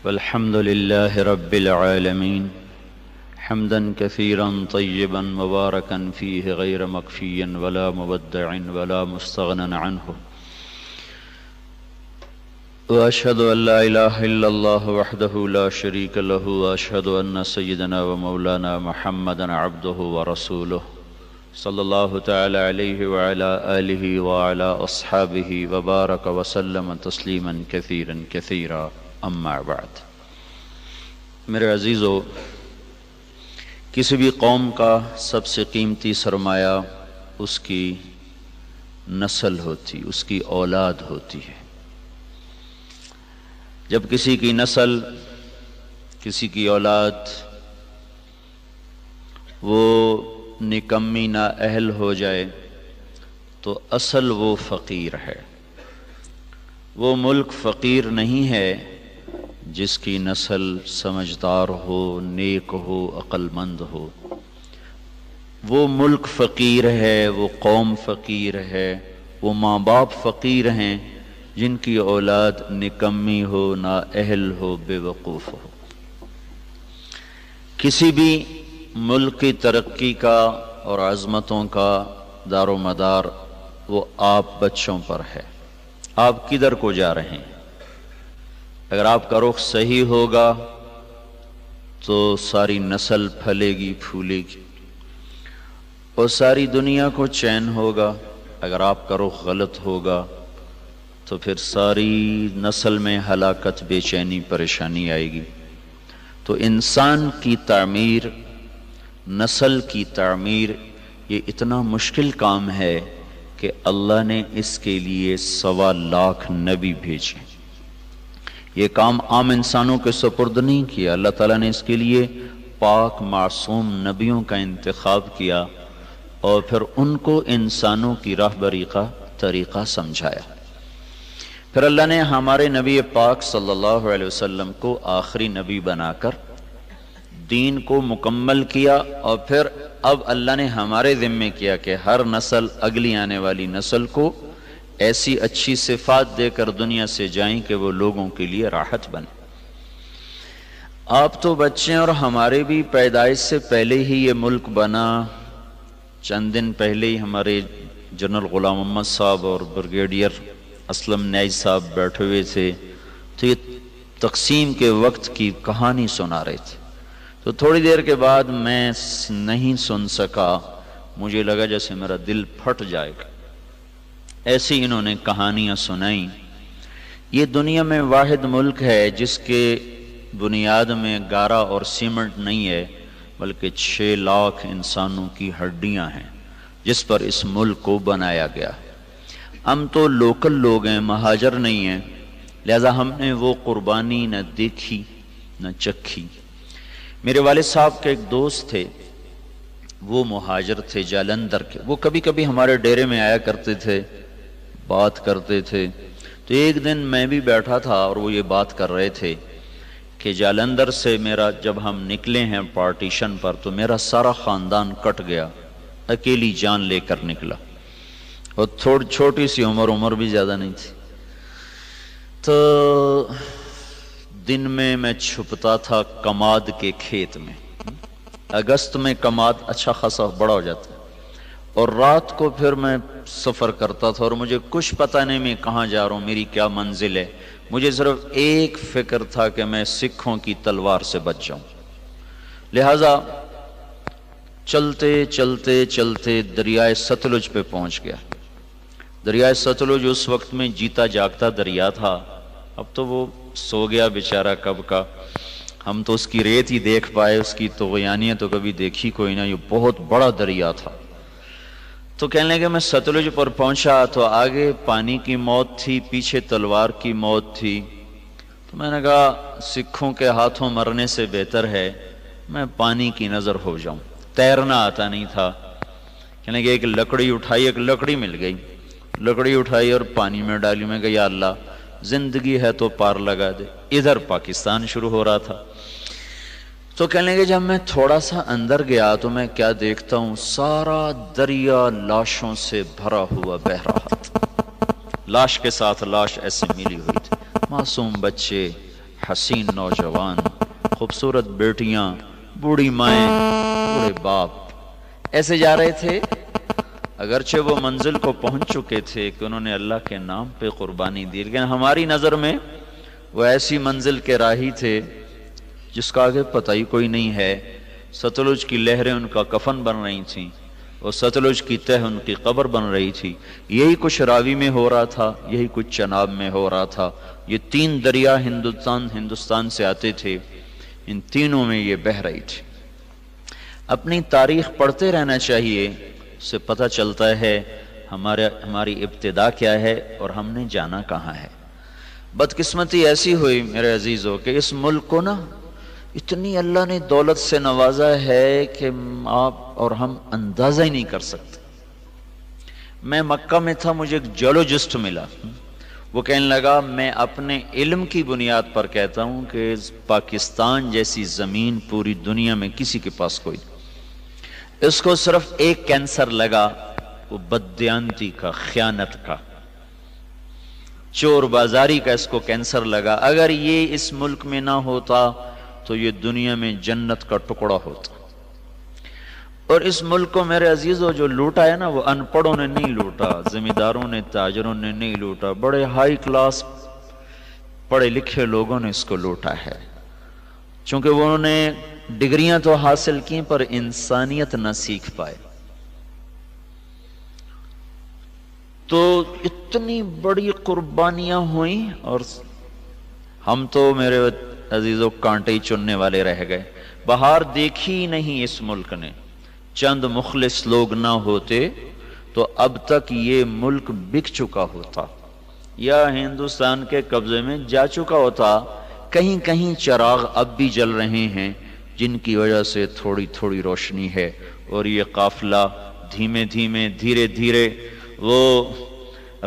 والحمد لله رب العالمين حمدا كثيرا طيبا مباركا فيه غير مكفي ولا مبدع ولا مستغنى عنه، وأشهد أن لا إله إلا الله وحده لا شريك له، وأشهد أن سيدنا ومولانا محمدا عبده ورسوله صلى الله تعالى عليه وعلى آله وعلى أصحابه وبارك وسلم تسليما كثيرا كثيرا، اما بعد۔ میرے عزیزو، کسی بھی قوم کا سب سے قیمتی سرمایہ اس کی نسل ہوتی، اس کی اولاد ہوتی ہے۔ جب کسی کی نسل، کسی کی اولاد وہ نکمی نااہل ہو جائے تو اصل وہ فقیر ہے۔ وہ ملک فقیر نہیں ہے جس کی نسل سمجھدار ہو، نیک ہو، عقل مند ہو۔ وہ ملک فقیر ہے، وہ قوم فقیر ہے، وہ ماں باپ فقیر ہیں جن کی اولاد نکمی ہو، نااہل ہو، بے وقوف ہو۔ کسی بھی ملک کی ترقی کا اور عظمتوں کا دار و مدار وہ آپ بچوں پر ہے۔ آپ کدھر کو جا رہے ہیں؟ اگر آپ کا رخ صحیح ہوگا تو ساری نسل پھلے گی، پھولے گی اور ساری دنیا کو چین ہوگا۔ اگر آپ کا رخ غلط ہوگا تو پھر ساری نسل میں ہلاکت، بے چینی، پریشانی آئے گی۔ تو انسان کی تعمیر، نسل کی تعمیر، یہ اتنا مشکل کام ہے کہ اللہ نے اس کے لیے 1.25 لاکھ نبی بھیجے۔ یہ کام عام انسانوں کے سپرد نہیں کیا، اللہ تعالیٰ نے اس کے لیے پاک معصوم نبیوں کا انتخاب کیا اور پھر ان کو انسانوں کی راہبری کا طریقہ سمجھایا۔ پھر اللہ نے ہمارے نبی پاک صلی اللہ علیہ وسلم کو آخری نبی بنا کر دین کو مکمل کیا، اور پھر اب اللہ نے ہمارے ذمہ کیا کہ ہر نسل، اگلی آنے والی نسل کو ایسی اچھی صفات دے کر دنیا سے جائیں کہ وہ لوگوں کے لیے راحت بنے۔ آپ تو بچے اور ہمارے بھی پیدائش سے پہلے ہی یہ ملک بنا۔ چند دن پہلے ہی ہمارے جنرل غلام محمد صاحب اور بریگیڈیئر اسلم نیاز صاحب بیٹھے ہوئے تھے تو یہ تقسیم کے وقت کی کہانی سنا رہے تھے۔ تو تھوڑی دیر کے بعد میں نہیں سن سکا، مجھے لگا جیسے میرا دل پھٹ جائے گا۔ ایسی انہوں نے کہانیاں سنائیں۔ یہ دنیا میں واحد ملک ہے جس کے بنیاد میں گارا اور سیمنٹ نہیں ہے، بلکہ 6 لاکھ انسانوں کی ہڈیاں ہیں جس پر اس ملک کو بنایا گیا۔ ہم تو لوکل لوگ ہیں، مہاجر نہیں ہیں، لہذا ہم نے وہ قربانی نہ دیکھی نہ چکھی۔ میرے والد صاحب کے ایک دوست تھے، وہ مہاجر تھے جالندھر کے۔ وہ کبھی کبھی ہمارے ڈیرے میں آیا کرتے تھے، بات کرتے تھے۔ تو ایک دن میں بھی بیٹھا تھا اور وہ یہ بات کر رہے تھے کہ جالندھر سے جب ہم نکلے ہیں پارٹیشن پر تو میرا سارا خاندان کٹ گیا، اکیلی جان لے کر نکلا، اور چھوٹی سی عمر بھی زیادہ نہیں تھی۔ تو دن میں چھپتا تھا کماد کے کھیت میں، اگست میں کماد اچھا خاصا بڑا ہو جاتا ہے، اور رات کو پھر میں سفر کرتا تھا اور مجھے کچھ پتہ نہیں میں کہاں جا رہا ہوں، میری کیا منزل ہے۔ مجھے صرف ایک فکر تھا کہ میں سکھوں کی تلوار سے بچ جاؤں۔ لہذا چلتے چلتے چلتے دریائے ستلج پہ پہنچ گیا۔ دریائے ستلج اس وقت میں جیتا جاگتا دریا تھا، اب تو وہ سو گیا بیچارہ کب کا۔ ہم تو اس کی ریت ہی دیکھ پائے، اس کی طغیانیت تو کبھی دیکھی کوئی نہ۔ یہ بہت بڑا دریا تھا۔ تو کہنے لگے میں ستلج پر پہنچا تو آگے پانی کی موت تھی، پیچھے تلوار کی موت تھی۔ تو میں نے کہا سکھوں کے ہاتھوں مرنے سے بہتر ہے میں پانی کی نظر ہو جاؤں۔ تیرنا آتا نہیں تھا۔ کہنے لگے ایک لکڑی اٹھائی، ایک لکڑی مل گئی، لکڑی اٹھائی اور پانی میں ڈالی۔ میں کہا یا اللہ زندگی ہے تو پار لگا دے۔ ادھر پاکستان شروع ہو رہا تھا۔ تو کہنے لگے جب میں تھوڑا سا اندر گیا تو میں کیا دیکھتا ہوں، سارا دریا لاشوں سے بھرا ہوا بہ رہا تھا۔ لاش کے ساتھ لاش ایسے ملی ہوئی تھی، معصوم بچے، حسین نوجوان، خوبصورت بیٹیاں، بوڑھی مائیں، بوڑھے باپ ایسے جا رہے تھے، اگرچہ وہ منزل کو پہنچ چکے تھے کہ انہوں نے اللہ کے نام پہ قربانی دی، لیکن ہماری نظر میں وہ ایسی منزل کے راہی تھے جس کا آگے پتہ ہی کوئی نہیں ہے۔ ستلج کی لہریں ان کا کفن بن رہی تھیں اور ستلج کی تہ ان کی قبر بن رہی تھی۔ یہی کچھ راوی میں ہو رہا تھا، یہی کچھ چناب میں ہو رہا تھا۔ یہ تین دریا ہندوستان سے آتے تھے، ان تینوں میں یہ بہہ رہی تھی۔ اپنی تاریخ پڑھتے رہنا چاہیے، اس سے پتہ چلتا ہے ہماری ابتدا کیا ہے اور ہم نے جانا کہاں ہے۔ بدقسمتی ایسی ہوئی میرے عزیزوں کہ اس ملک کو نا اتنی اللہ نے دولت سے نوازا ہے کہ آپ اور ہم اندازہ ہی نہیں کر سکتے۔ میں مکہ میں تھا، مجھے ایک جیولوجسٹ ملا، وہ کہنے لگا میں اپنے علم کی بنیاد پر کہتا ہوں کہ پاکستان جیسی زمین پوری دنیا میں کسی کے پاس کوئی نہیں۔ اس کو صرف ایک کینسر لگا، وہ بددیانتی کا، خیانت کا، چور بازاری کا اس کو کینسر لگا۔ اگر یہ اس ملک میں نہ ہوتا تو یہ دنیا میں جنت کا ٹکڑا ہوتا۔ اور اس ملک کو میرے عزیزوں جو لوٹا ہے نا، وہ ان پڑھوں نے نہیں لوٹا، زمینداروں نے، تاجروں نے نہیں لوٹا، بڑے ہائی کلاس پڑھے لکھے لوگوں نے اس کو لوٹا ہے، چونکہ وہ انہوں نے ڈگریاں تو حاصل کی پر انسانیت نہ سیکھ پائے۔ تو اتنی بڑی قربانیاں ہوئیں اور ہم تو میرے عزیزوں کانٹے ہی چننے والے رہ گئے۔ بہار دیکھی نہیں اس ملک نے، چند مخلص لوگ نہ ہوتے تو اب تک یہ ملک بک چکا ہوتا یا ہندوستان کے قبضے میں جا چکا ہوتا۔ کہیں کہیں چراغ اب بھی جل رہے ہیں جن کی وجہ سے تھوڑی تھوڑی روشنی ہے، اور یہ قافلہ دھیمے دھیمے دھیرے دھیرے وہ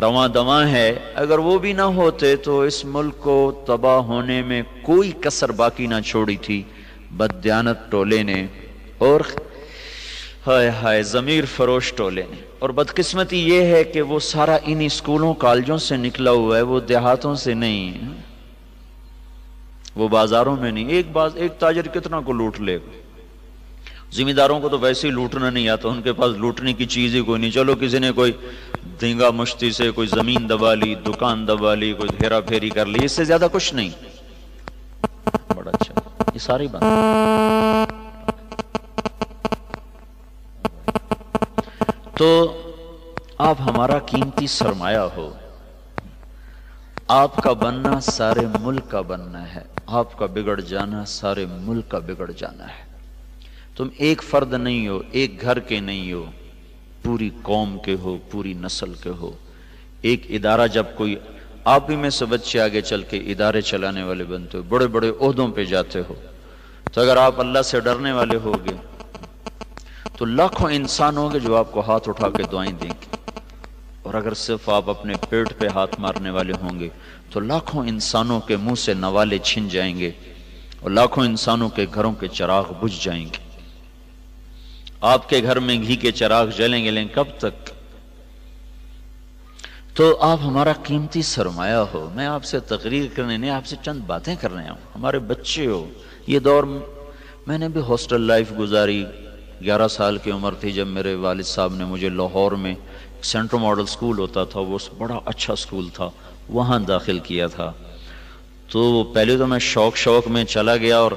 رواں دواں ہے۔ اگر وہ بھی نہ ہوتے تو اس ملک کو تباہ ہونے میں کوئی کسر باقی نہ چھوڑی تھی بددیانت ٹولے نے اور ہائے ہائے ضمیر فروش ٹولے نے۔ اور بدقسمتی یہ ہے کہ وہ سارا انہی اسکولوں کالجوں سے نکلا ہوا ہے، وہ دیہاتوں سے نہیں، وہ بازاروں میں نہیں۔ ایک تاجر کتنا کو لوٹ لے گا؟ زمینداروں کو تو ویسے ہی لوٹنا نہیں آتا، ان کے پاس لوٹنے کی چیز ہی کوئی نہیں۔ چلو کسی نے کوئی دھینگا مشتی سے کوئی زمین دبا لی، دکان دبا لی، کوئی ہیرا پھیری کر لی، اس سے زیادہ کچھ نہیں۔ بڑا اچھا، یہ ساری بات۔ تو آپ ہمارا قیمتی سرمایہ ہو، آپ کا بننا سارے ملک کا بننا ہے، آپ کا بگڑ جانا سارے ملک کا بگڑ جانا ہے۔ تم ایک فرد نہیں ہو، ایک گھر کے نہیں ہو، پوری قوم کے ہو، پوری نسل کے ہو۔ ایک ادارہ جب کوئی، آپ بھی میں سے بچے آگے چل کے ادارے چلانے والے بنتے ہو، بڑے بڑے عہدوں پہ جاتے ہو، تو اگر آپ اللہ سے ڈرنے والے ہوگے تو لاکھوں انسان ہوں گے جو آپ کو ہاتھ اٹھا کے دعائیں دیں گے، اور اگر صرف آپ اپنے پیٹ پہ ہاتھ مارنے والے ہوں گے تو لاکھوں انسانوں کے منہ سے نوالے چھن جائیں گے اور لاکھوں انسانوں کے گھروں کے چراغ بجھ جائیں گے۔ آپ کے گھر میں گھی کے چراغ جلیں گے، لیکن کب تک؟ تو آپ ہمارا قیمتی سرمایہ ہو۔ میں آپ سے تقریر کرنے نہیں، آپ سے چند باتیں کر رہا ہوں۔ ہمارے بچے ہو، یہ دور میں نے بھی ہاسٹل لائف گزاری۔ 11 سال کی عمر تھی جب میرے والد صاحب نے مجھے لاہور میں سینٹرل ماڈل سکول ہوتا تھا، وہ بڑا اچھا سکول تھا، وہاں داخل کیا تھا۔ تو پہلے تو میں شوق میں چلا گیا، اور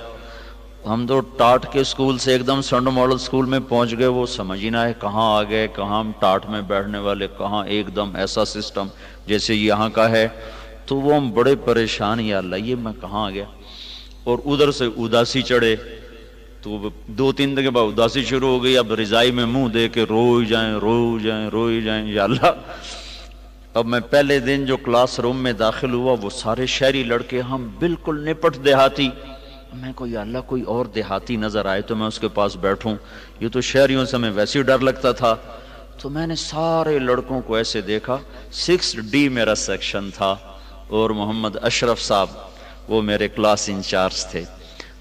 ہم تو ٹاٹ کے سکول سے ایک دم سینٹرل ماڈل سکول میں پہنچ گئے۔ وہ سمجھ ہی نہ آئے کہاں آ گئے، کہاں ہم ٹاٹ میں بیٹھنے والے، کہاں ایک دم ایسا سسٹم جیسے یہاں کا ہے۔ تو وہ ہم بڑے پریشان، یا اللہ یہ میں کہاں آ گیا۔ اور ادھر سے اداسی چڑھے، تو 2-3 دن کے بعد اداسی شروع ہو گئی۔ اب رضائی میں منہ دے کے روئی جائیں، یا اللہ۔ اب میں پہلے دن جو کلاس روم میں داخل ہوا، وہ سارے شہری لڑکے، ہم بالکل نپٹ دیہاتی۔ میں کو یا اللہ کوئی اور دیہاتی نظر آئے تو میں اس کے پاس بیٹھوں، یہ تو شہریوں سے ہمیں ویسے ہی ڈر لگتا تھا۔ تو میں نے سارے لڑکوں کو ایسے دیکھا، 6D میرا سیکشن تھا، اور محمد اشرف صاحب وہ میرے کلاس انچارج تھے۔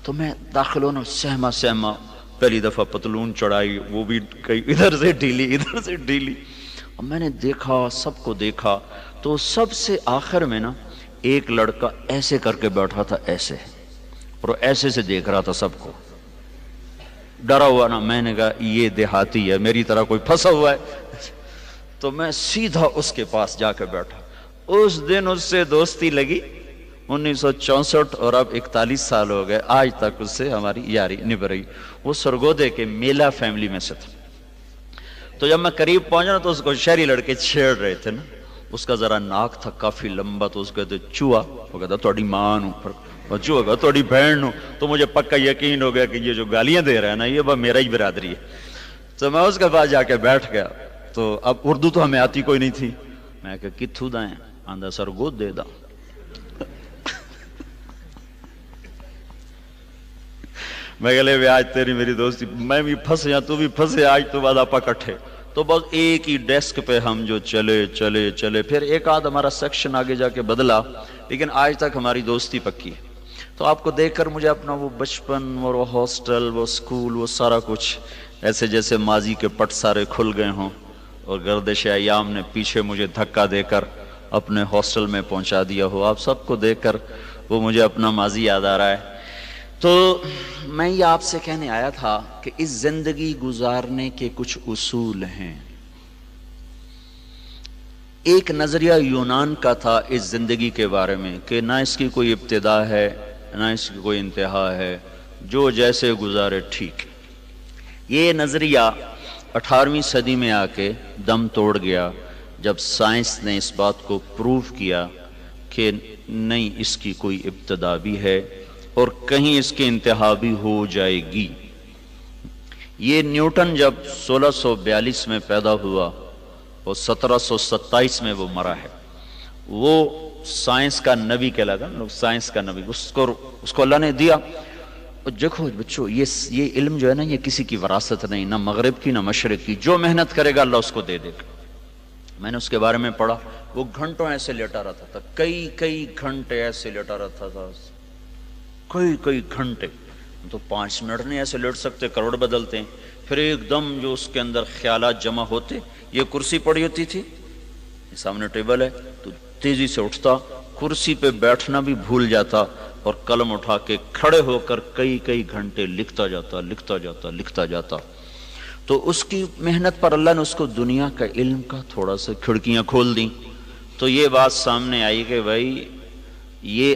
تو میں داخل ہونا، سہما پہلی دفعہ پتلون چڑھائی، وہ بھی کئی ادھر سے ڈھیلی، اور میں نے دیکھا، سب کو دیکھا۔ تو سب سے آخر میں نا ایک لڑکا ایسے کر کے بیٹھا تھا، ایسے، اور ایسے سے دیکھ رہا تھا سب کو، ڈرا ہوا نا۔ میں نے کہا یہ دیہاتی ہے، میری طرح کوئی پھنسا ہوا ہے، تو میں سیدھا اس کے پاس جا کے بیٹھا۔ اس دن اس سے دوستی لگی 1964، اور اب 41 سال ہو گئے، آج تک اس سے ہماری یاری نبھ رہی۔ وہ سرگودے کے میلا فیملی میں سے تھا۔ تو جب میں قریب پہنچا تو اس کو شہری لڑکے چھیڑ رہے تھے نا، اس کا ذرا ناک تھا کافی لمبا، تو اس کہتے چوہا، وہ کہتا توڑی ماں نو، اور چوہا کہتا توڑی بہن نو۔ تو مجھے پکا یقین ہو گیا کہ یہ جو گالیاں دے رہا ہے نا یہ بس میرا ہی برادری ہے۔ تو میں اس کے پاس جا کے بیٹھ گیا۔ تو اب اردو تو ہمیں آتی کوئی نہیں تھی، میں کہا کتھو دائیں، آندھا سرگود دے دا۔ میں کہا لے آج تیری میری دوستی، میں بھی پھنسے یا تو بھی پھنسے، آج تو بعد آپ اکٹھے۔ تو بس ایک ہی ڈیسک پہ ہم جو چلے، پھر ایک آدھ ہمارا سیکشن آگے جا کے بدلا، لیکن آج تک ہماری دوستی پکی ہے۔ تو آپ کو دیکھ کر مجھے اپنا وہ بچپن اور وہ ہاسٹل، وہ اسکول، وہ سارا کچھ ایسے جیسے ماضی کے پٹ سارے کھل گئے ہوں، اور گردش ایام نے پیچھے مجھے دھکا دے کر اپنے ہاسٹل میں پہنچا دیا ہو۔ آپ سب کو دیکھ کر وہ مجھے اپنا ماضی یاد آ رہا ہے۔ تو میں یہ آپ سے کہنے آیا تھا کہ اس زندگی گزارنے کے کچھ اصول ہیں۔ ایک نظریہ یونان کا تھا اس زندگی کے بارے میں کہ نہ اس کی کوئی ابتدا ہے نہ اس کی کوئی انتہا ہے، جو جیسے گزارے ٹھیک۔ یہ نظریہ 18ویں صدی میں آ کے دم توڑ گیا جب سائنس نے اس بات کو پروف کیا کہ نہیں، اس کی کوئی ابتدا بھی ہے اور کہیں اس کی انتہا بھی ہو جائے گی۔ یہ نیوٹن جب 1642 میں پیدا ہوا اور 1727 میں وہ مرا ہے، وہ سائنس کا نبی کہلاتا ہے، سائنس کا نبی، اس کو اللہ نے دیا۔ اور دیکھو بچوں، یہ علم جو ہے نا، یہ کسی کی وراثت نہیں، نہ مغرب کی نہ مشرق کی، جو محنت کرے گا اللہ اس کو دے دے گا۔ میں نے اس کے بارے میں پڑھا، وہ گھنٹوں ایسے لیٹا رہتا تھا، کئی گھنٹے ایسے لیٹا رہتا تھا، کئی گھنٹے۔ تو 5 منٹ نہیں ایسے لیٹ سکتے، کروڑ بدلتے ہیں۔ پھر ایک دم جو اس کے اندر خیالات جمع ہوتے، یہ کرسی پڑی ہوتی تھی، سامنے ٹیبل ہے، تو تیزی سے اٹھتا، کرسی پہ بیٹھنا بھی بھول جاتا، اور قلم اٹھا کے کھڑے ہو کر کئی گھنٹے لکھتا جاتا۔ تو اس کی محنت پر اللہ نے اس کو دنیا کا علم کا تھوڑا سا کھڑکیاں کھول دیں۔ تو یہ بات سامنے آئی کہ بھائی یہ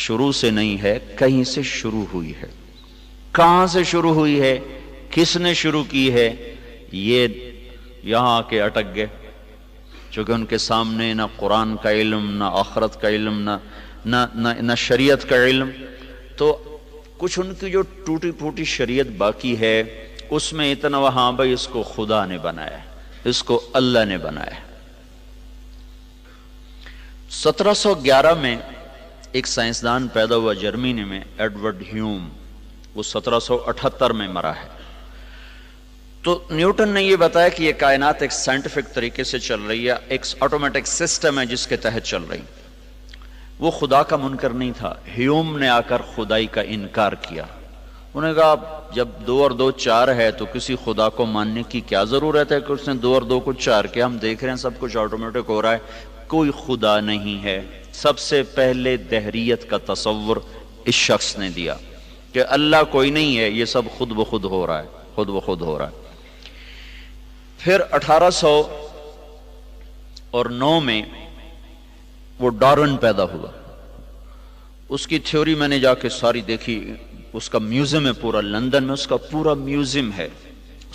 شروع سے نہیں ہے، کہیں سے شروع ہوئی ہے۔ کہاں سے شروع ہوئی ہے، کس نے شروع کی ہے، یہ یہاں آ کے اٹک گئے، چونکہ ان کے سامنے نہ قرآن کا علم، نہ آخرت کا علم، نہ شریعت کا علم۔ تو کچھ ان کی جو ٹوٹی پھوٹی شریعت باقی ہے، اس میں اتنا وہاں بھائی اس کو خدا نے بنایا، اس کو اللہ نے بنایا۔ 1711 میں ایک سائنسدان پیدا ہوا جرمنی میں، ایڈورڈ ہیوم، وہ 1778 میں مرا ہے۔ تو نیوٹن نے یہ بتایا کہ یہ کائنات ایک سائنٹیفک طریقے سے چل رہی ہے، ایک آٹومیٹک سسٹم ہے جس کے تحت چل رہی۔ وہ خدا کا منکر نہیں تھا۔ ہیوم نے آ کر خدائی کا انکار کیا۔ انہوں نے کہا جب 2 اور 2 4 ہے تو کسی خدا کو ماننے کی کیا ضرورت ہے کہ اس نے 2 اور 2 کو 4 کیا؟ ہم دیکھ رہے ہیں سب کچھ آٹومیٹک ہو رہا ہے، کوئی خدا نہیں ہے۔ سب سے پہلے دہریت کا تصور اس شخص نے دیا کہ اللہ کوئی نہیں ہے، یہ سب خود بخود ہو رہا ہے، خود بخود ہو رہا ہے۔ پھر 1809 میں وہ ڈارون پیدا ہوا۔ اس کی تھیوری میں نے جا کے ساری دیکھی، اس کا میوزیم ہے پورا لندن میں، اس کا پورا میوزیم ہے،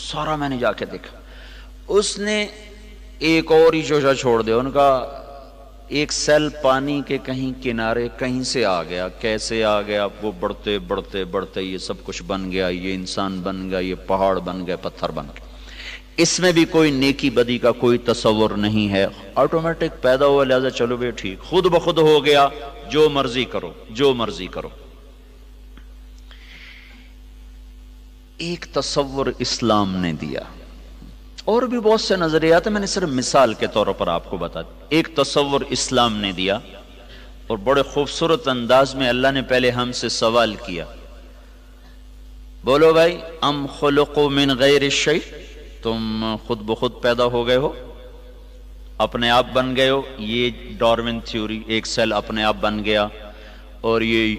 سارا میں نے جا کے دیکھا۔ اس نے ایک اور ہی شوشہ چھوڑ دیا، ان کا ایک سیل پانی کے کہیں کنارے کہیں سے آ گیا، کیسے آ گیا، وہ بڑھتے بڑھتے بڑھتے یہ سب کچھ بن گیا، یہ انسان بن گیا، یہ پہاڑ بن گئے، پتھر بن گئے۔ اس میں بھی کوئی نیکی بدی کا کوئی تصور نہیں ہے، آٹومیٹک پیدا ہوا، لہذا چلو بے ٹھیک، خود بخود ہو گیا، جو مرضی کرو، جو مرضی کرو۔ ایک تصور اسلام نے دیا، اور بھی بہت سے نظریات ہیں، میں نے صرف مثال کے طور پر آپ کو بتا دیا۔ ایک تصور اسلام نے دیا، اور بڑے خوبصورت انداز میں اللہ نے پہلے ہم سے سوال کیا، بولو بھائی، ام خلقوا من غیر الشیء، تم خود بخود پیدا ہو گئے ہو؟ اپنے آپ بن گئے ہو، یہ ڈارون تھیوری، ایک سیل اپنے آپ بن گیا، اور یہ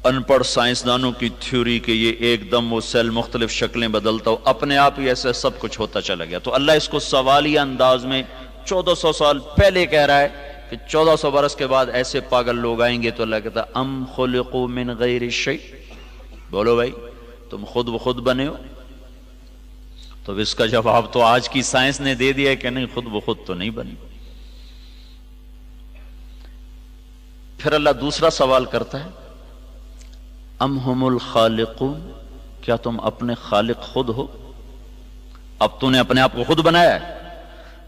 ان پڑھ سائنسدانوں کی تھیوری کہ یہ ایک دم وہ سیل مختلف شکلیں بدلتا ہو، اپنے آپ ہی ایسے سب کچھ ہوتا چلا گیا۔ تو اللہ اس کو سوالیہ انداز میں 1400 سال پہلے کہہ رہا ہے کہ 1400 برس کے بعد ایسے پاگل لوگ آئیں گے، تو اللہ کہتا ہے ام خلقوا من غیر شیء، بولو بھائی تم خود بخود بنے ہو؟ تو اس کا جواب تو آج کی سائنس نے دے دیا ہے کہ نہیں، خود بخود تو نہیں بنی۔ پھر اللہ دوسرا سوال کرتا ہے ام ہم الخالقون، کیا تم اپنے خالق خود ہو؟ اب تو نے اپنے آپ کو خود بنایا ہے؟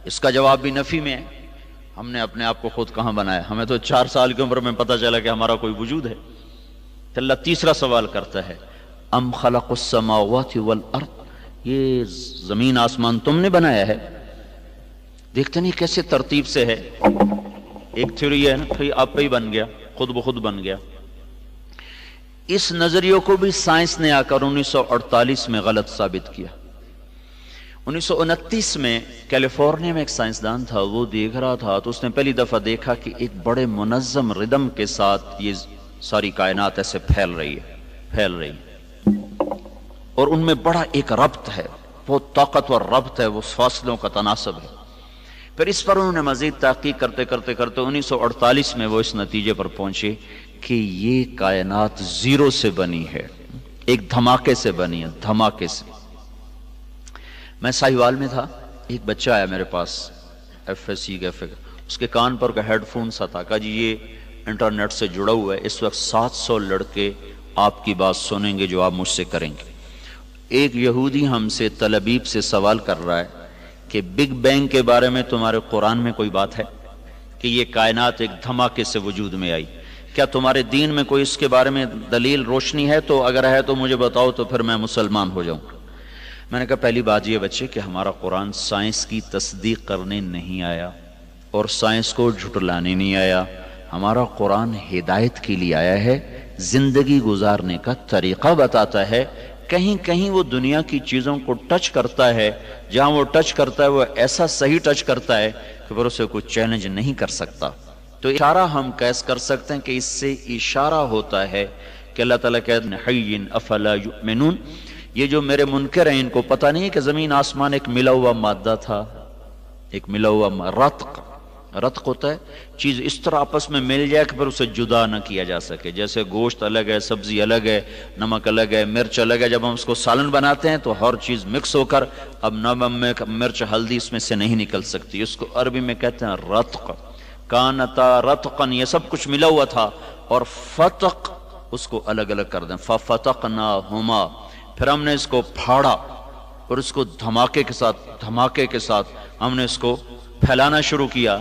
اس کا جواب بھی نفی میں ہے، ہم نے اپنے آپ کو خود کہاں بنایا، ہمیں تو 4 سال کی عمر میں پتہ چلا کہ ہمارا کوئی وجود ہے۔ تو اللہ تیسرا سوال کرتا ہے ام خلق السماوات والارض، یہ زمین آسمان تم نے بنایا ہے؟ دیکھتے نہیں کیسے ترتیب سے ہے، ایک تھیوری ہے نا پھر آپ پہ ہی بن گیا، خود بخود بن گیا۔ اس نظریے کو بھی سائنس نے آ کر 1948 میں غلط ثابت کیا۔ 1929 میں کیلیفورنیا میں ایک سائنسدان تھا، وہ دیکھ رہا تھا تو اس نے پہلی دفعہ دیکھا کہ ایک بڑے منظم ردم کے ساتھ یہ ساری کائنات ایسے پھیل رہی ہے اور ان میں بڑا ایک ربط ہے، بہت طاقتور ربط ہے، وہ فاصلوں کا تناسب ہے۔ پھر اس پر انہوں نے مزید تحقیق کرتے 1948 میں وہ اس نتیجے پر پہنچے کہ یہ کائنات زیرو سے بنی ہے، ایک دھماکے سے بنی ہے، دھماکے سے۔ میں ساہیوال میں تھا، ایک بچہ آیا میرے پاس FSC کا، اس کے کان پر کا ہیڈ فون سا تھا، کہا جی یہ انٹرنیٹ سے جڑا ہوا ہے، اس وقت 700 لڑکے آپ کی بات سنیں گے جو آپ مجھ سے کریں گے۔ ایک یہودی ہم سے تل ابیب سے سوال کر رہا ہے کہ بگ بینگ کے بارے میں تمہارے قرآن میں کوئی بات ہے کہ یہ کائنات ایک دھماکے سے وجود میں آئی؟ کیا تمہارے دین میں کوئی اس کے بارے میں دلیل روشنی ہے؟ تو اگر ہے تو مجھے بتاؤ، تو پھر میں مسلمان ہو جاؤں۔ میں نے کہا پہلی بات یہ بچے کہ ہمارا قرآن سائنس کی تصدیق کرنے نہیں آیا اور سائنس کو جھٹلانے نہیں آیا، ہمارا قرآن ہدایت کے لیے آیا ہے، زندگی گزارنے کا طریقہ بتاتا ہے۔ کہیں کہیں وہ دنیا کی چیزوں کو ٹچ کرتا ہے، جہاں وہ ٹچ کرتا ہے وہ ایسا صحیح ٹچ کرتا ہے کہ پھر اسے کوئی چیلنج نہیں کر سکتا۔ تو اشارہ ہم قیاس کر سکتے ہیں کہ اس سے اشارہ ہوتا ہے کہ اللہ تعالیٰ کہتے ہیں حی افلا یؤمنون، یہ جو میرے منکر ہیں ان کو پتہ نہیں ہے کہ زمین آسمان ایک ملا ہوا مادہ تھا، ایک ملا ہوا رتق ہوتا ہے، چیز اس طرح آپس میں مل جائے کہ پھر اسے جدا نہ کیا جا سکے، جیسے گوشت الگ ہے، سبزی الگ ہے، نمک الگ ہے، مرچ الگ ہے، جب ہم اس کو سالن بناتے ہیں تو ہر چیز مکس ہو کر اب نمک مرچ ہلدی اس میں سے نہیں نکل سکتی، اس کو عربی میں کہتے ہیں رتق، کانتا رتقن، یہ سب کچھ ملا ہوا تھا، اور فتق اس کو الگ الگ کر دیں، ففتقناہما، پھر ہم نے اس کو پھاڑا اور اس کو دھماکے کے ساتھ ہم نے اس کو پھیلانا شروع کیا۔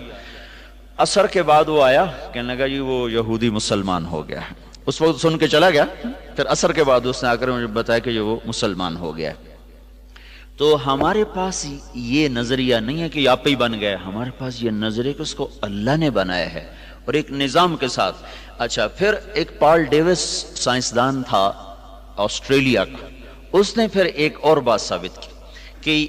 اثر کے بعد وہ آیا، کہنے لگا جی وہ یہودی مسلمان ہو گیا، اس وقت سن کے چلا گیا، پھر اثر کے بعد اس نے آ کر مجھے بتایا کہ وہ مسلمان ہو گیا۔ تو ہمارے پاس یہ نظریہ نہیں ہے کہ آپ ہی بن گئے، ہمارے پاس یہ نظریہ کہ اس کو اللہ نے بنایا ہے اور ایک نظام کے ساتھ۔ اچھا، پھر ایک پال ڈیوس سائنسدان تھا آسٹریلیا کا، اس نے پھر ایک اور بات ثابت کی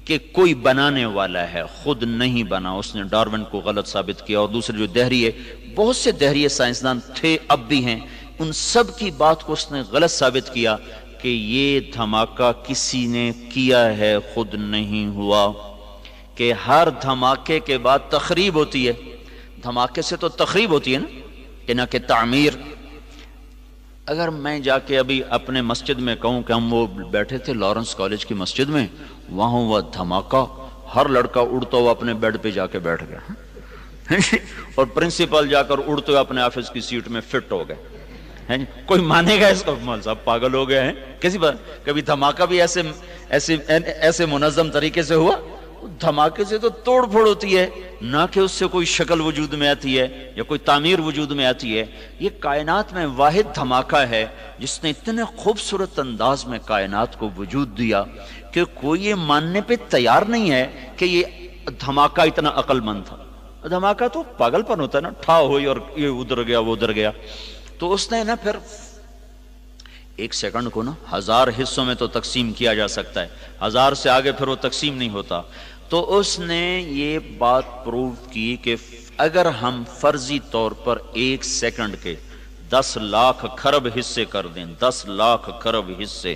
کہ کوئی بنانے والا ہے، خود نہیں بنا، اس نے ڈارون کو غلط ثابت کیا۔ اور دوسرے جو دہریے، بہت سے دہریے سائنسدان تھے اب بھی ہیں، ان سب کی بات کو اس نے غلط ثابت کیا کہ یہ دھماکہ کسی نے کیا ہے، خود نہیں ہوا، کہ ہر دھماکے کے بعد تخریب ہوتی ہے، دھماکے سے تو تخریب ہوتی ہے نا، نہ کہ تعمیر۔ اگر میں جا کے ابھی اپنے مسجد میں کہوں کہ ہم وہ بیٹھے تھے لارنس کالج کی مسجد میں، وہاں ہوا دھماکہ، ہر لڑکا اڑتا ہوا اپنے بیڈ پہ جا کے بیٹھ گیا اور پرنسپل جا کر اڑتے ہوئے اپنے آفس کی سیٹ میں فٹ ہو گئے۔ کوئی مانے گا اس کو؟ مول صاحب پاگل ہو گئے ہیں، کسی بات کبھی دھماکہ بھی ایسے منظم طریقے سے ہوا؟ دھماکے سے تو توڑ پھوڑ ہوتی ہے، نہ کہ اس سے کوئی شکل وجود میں آتی ہے یا کوئی تعمیر وجود میں آتی ہے۔ یہ کائنات میں واحد دھماکہ ہے جس نے اتنے خوبصورت انداز میں کائنات کو وجود دیا کہ کوئی یہ ماننے پہ تیار نہیں ہے کہ یہ دھماکہ اتنا عقل مند تھا۔ دھماکہ تو پاگل پن ہوتا ہے نا، ٹھا ہوئی اور یہ ادھر گیا وہ ادھر گیا۔ تو اس نے نا پھر ایک سیکنڈ کو نا 1000 حصوں میں تو تقسیم کیا جا سکتا ہے، 1000 سے آگے پھر وہ تقسیم نہیں ہوتا۔ تو اس نے یہ بات پروو کی کہ اگر ہم فرضی طور پر 1 سیکنڈ کے 10 لاکھ کھرب حصے کر دیں، 10 لاکھ کھرب حصے،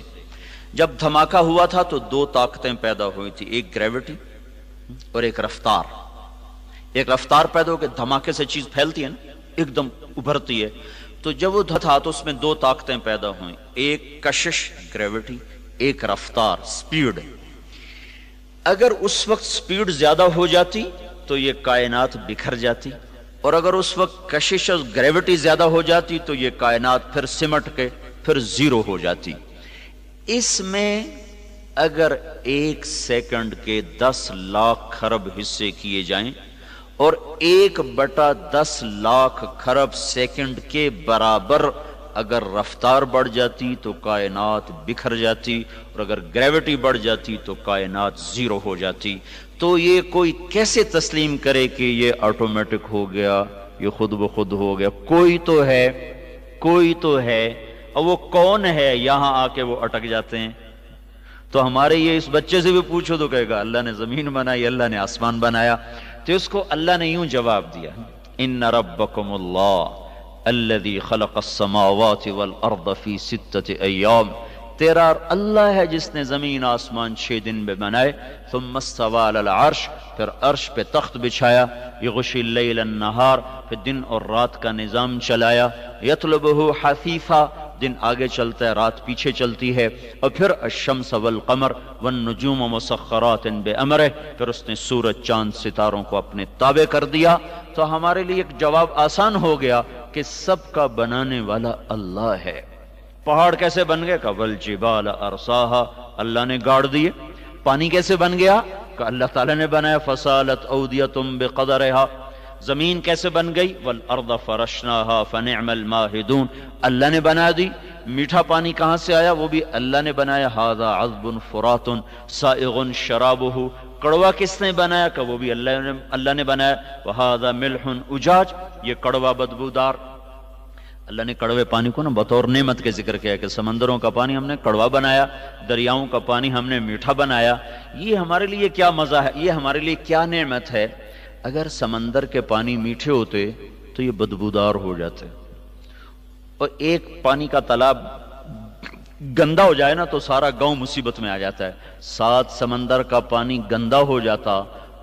جب دھماکہ ہوا تھا تو 2 طاقتیں پیدا ہوئی تھی، ایک گریوٹی اور ایک رفتار۔ ایک رفتار پیدا ہو کہ دھماکے سے چیز پھیلتی ہے نا، ایک دم ابھرتی ہے، تو جب وہ تھا تو اس میں 2 طاقتیں پیدا ہوئیں، ایک کشش گریوٹی، ایک رفتار سپیڈ۔ اگر اس وقت سپیڈ زیادہ ہو جاتی تو یہ کائنات بکھر جاتی، اور اگر اس وقت کشش اور گریوٹی زیادہ ہو جاتی تو یہ کائنات پھر سمٹ کے پھر زیرو ہو جاتی۔ اس میں اگر 1 سیکنڈ کے 10 لاکھ کھرب حصے کیے جائیں اور 1/10 لاکھ کھرب سیکنڈ کے برابر اگر رفتار بڑھ جاتی تو کائنات بکھر جاتی، اور اگر گریوٹی بڑھ جاتی تو کائنات زیرو ہو جاتی۔ تو یہ کوئی کیسے تسلیم کرے کہ یہ آٹومیٹک ہو گیا، یہ خود بخود ہو گیا؟ کوئی تو ہے، کوئی تو ہے، اور وہ کون ہے؟ یہاں آ کے وہ اٹک جاتے ہیں۔ تو ہمارے یہ اس بچے سے بھی پوچھو تو کہے گا اللہ نے زمین بنائی، اللہ نے آسمان بنایا۔ تو اس کو اللہ نے یوں جواب دیا، ان ربکم اللہ الذی خلق السماوات والارض فی 6 ایام، تیرا اللہ ہے جس نے زمین آسمان 6 دن میں بنائے، ثم استوى علی العرش، پھر عرش پہ تخت بچھایا، یغشی اللیل النہار، پھر دن اور رات کا نظام چلایا، یطلبہ حثیثا، دن آگے چلتا ہے رات پیچھے چلتی ہے، اور پھر الشمس والقمر والنجوم مسخرات بامرہ، پھر اس نے سورج چاند ستاروں کو اپنے تابع کر دیا۔ تو ہمارے لیے ایک جواب آسان ہو گیا کہ سب کا بنانے والا اللہ ہے۔ پہاڑ کیسے بن گئے؟ کہ والجبال ارساہا، اللہ نے گاڑ دیے۔ پانی کیسے بن گیا؟ کہ اللہ تعالیٰ نے بنایا، فسالت اودیۃ بقدرہا۔ زمین کیسے بن گئی؟ والارض فرشناہا فنعم الماہدون، اللہ نے بنا دی۔ میٹھا پانی کہاں سے آیا؟ وہ بھی اللہ نے بنایا، ھذا عذب فرات سائغ شرابہ۔ کڑوا کس نے بنایا؟ کہ وہ بھی اللہ نے بنایا، وھذا ملح اجاج، یہ کڑوا بدبودار۔ اللہ نے کڑوے پانی کو نا بطور نعمت کے ذکر کیا کہ سمندروں کا پانی ہم نے کڑوا بنایا، دریاؤں کا پانی ہم نے میٹھا بنایا۔ یہ ہمارے لیے کیا مزہ ہے، یہ ہمارے لیے کیا نعمت ہے۔ اگر سمندر کے پانی میٹھے ہوتے تو یہ بدبودار ہو جاتے، اور ایک پانی کا تالاب گندا ہو جائے نا تو سارا گاؤں مصیبت میں آ جاتا ہے۔ 7 سمندر کا پانی گندا ہو جاتا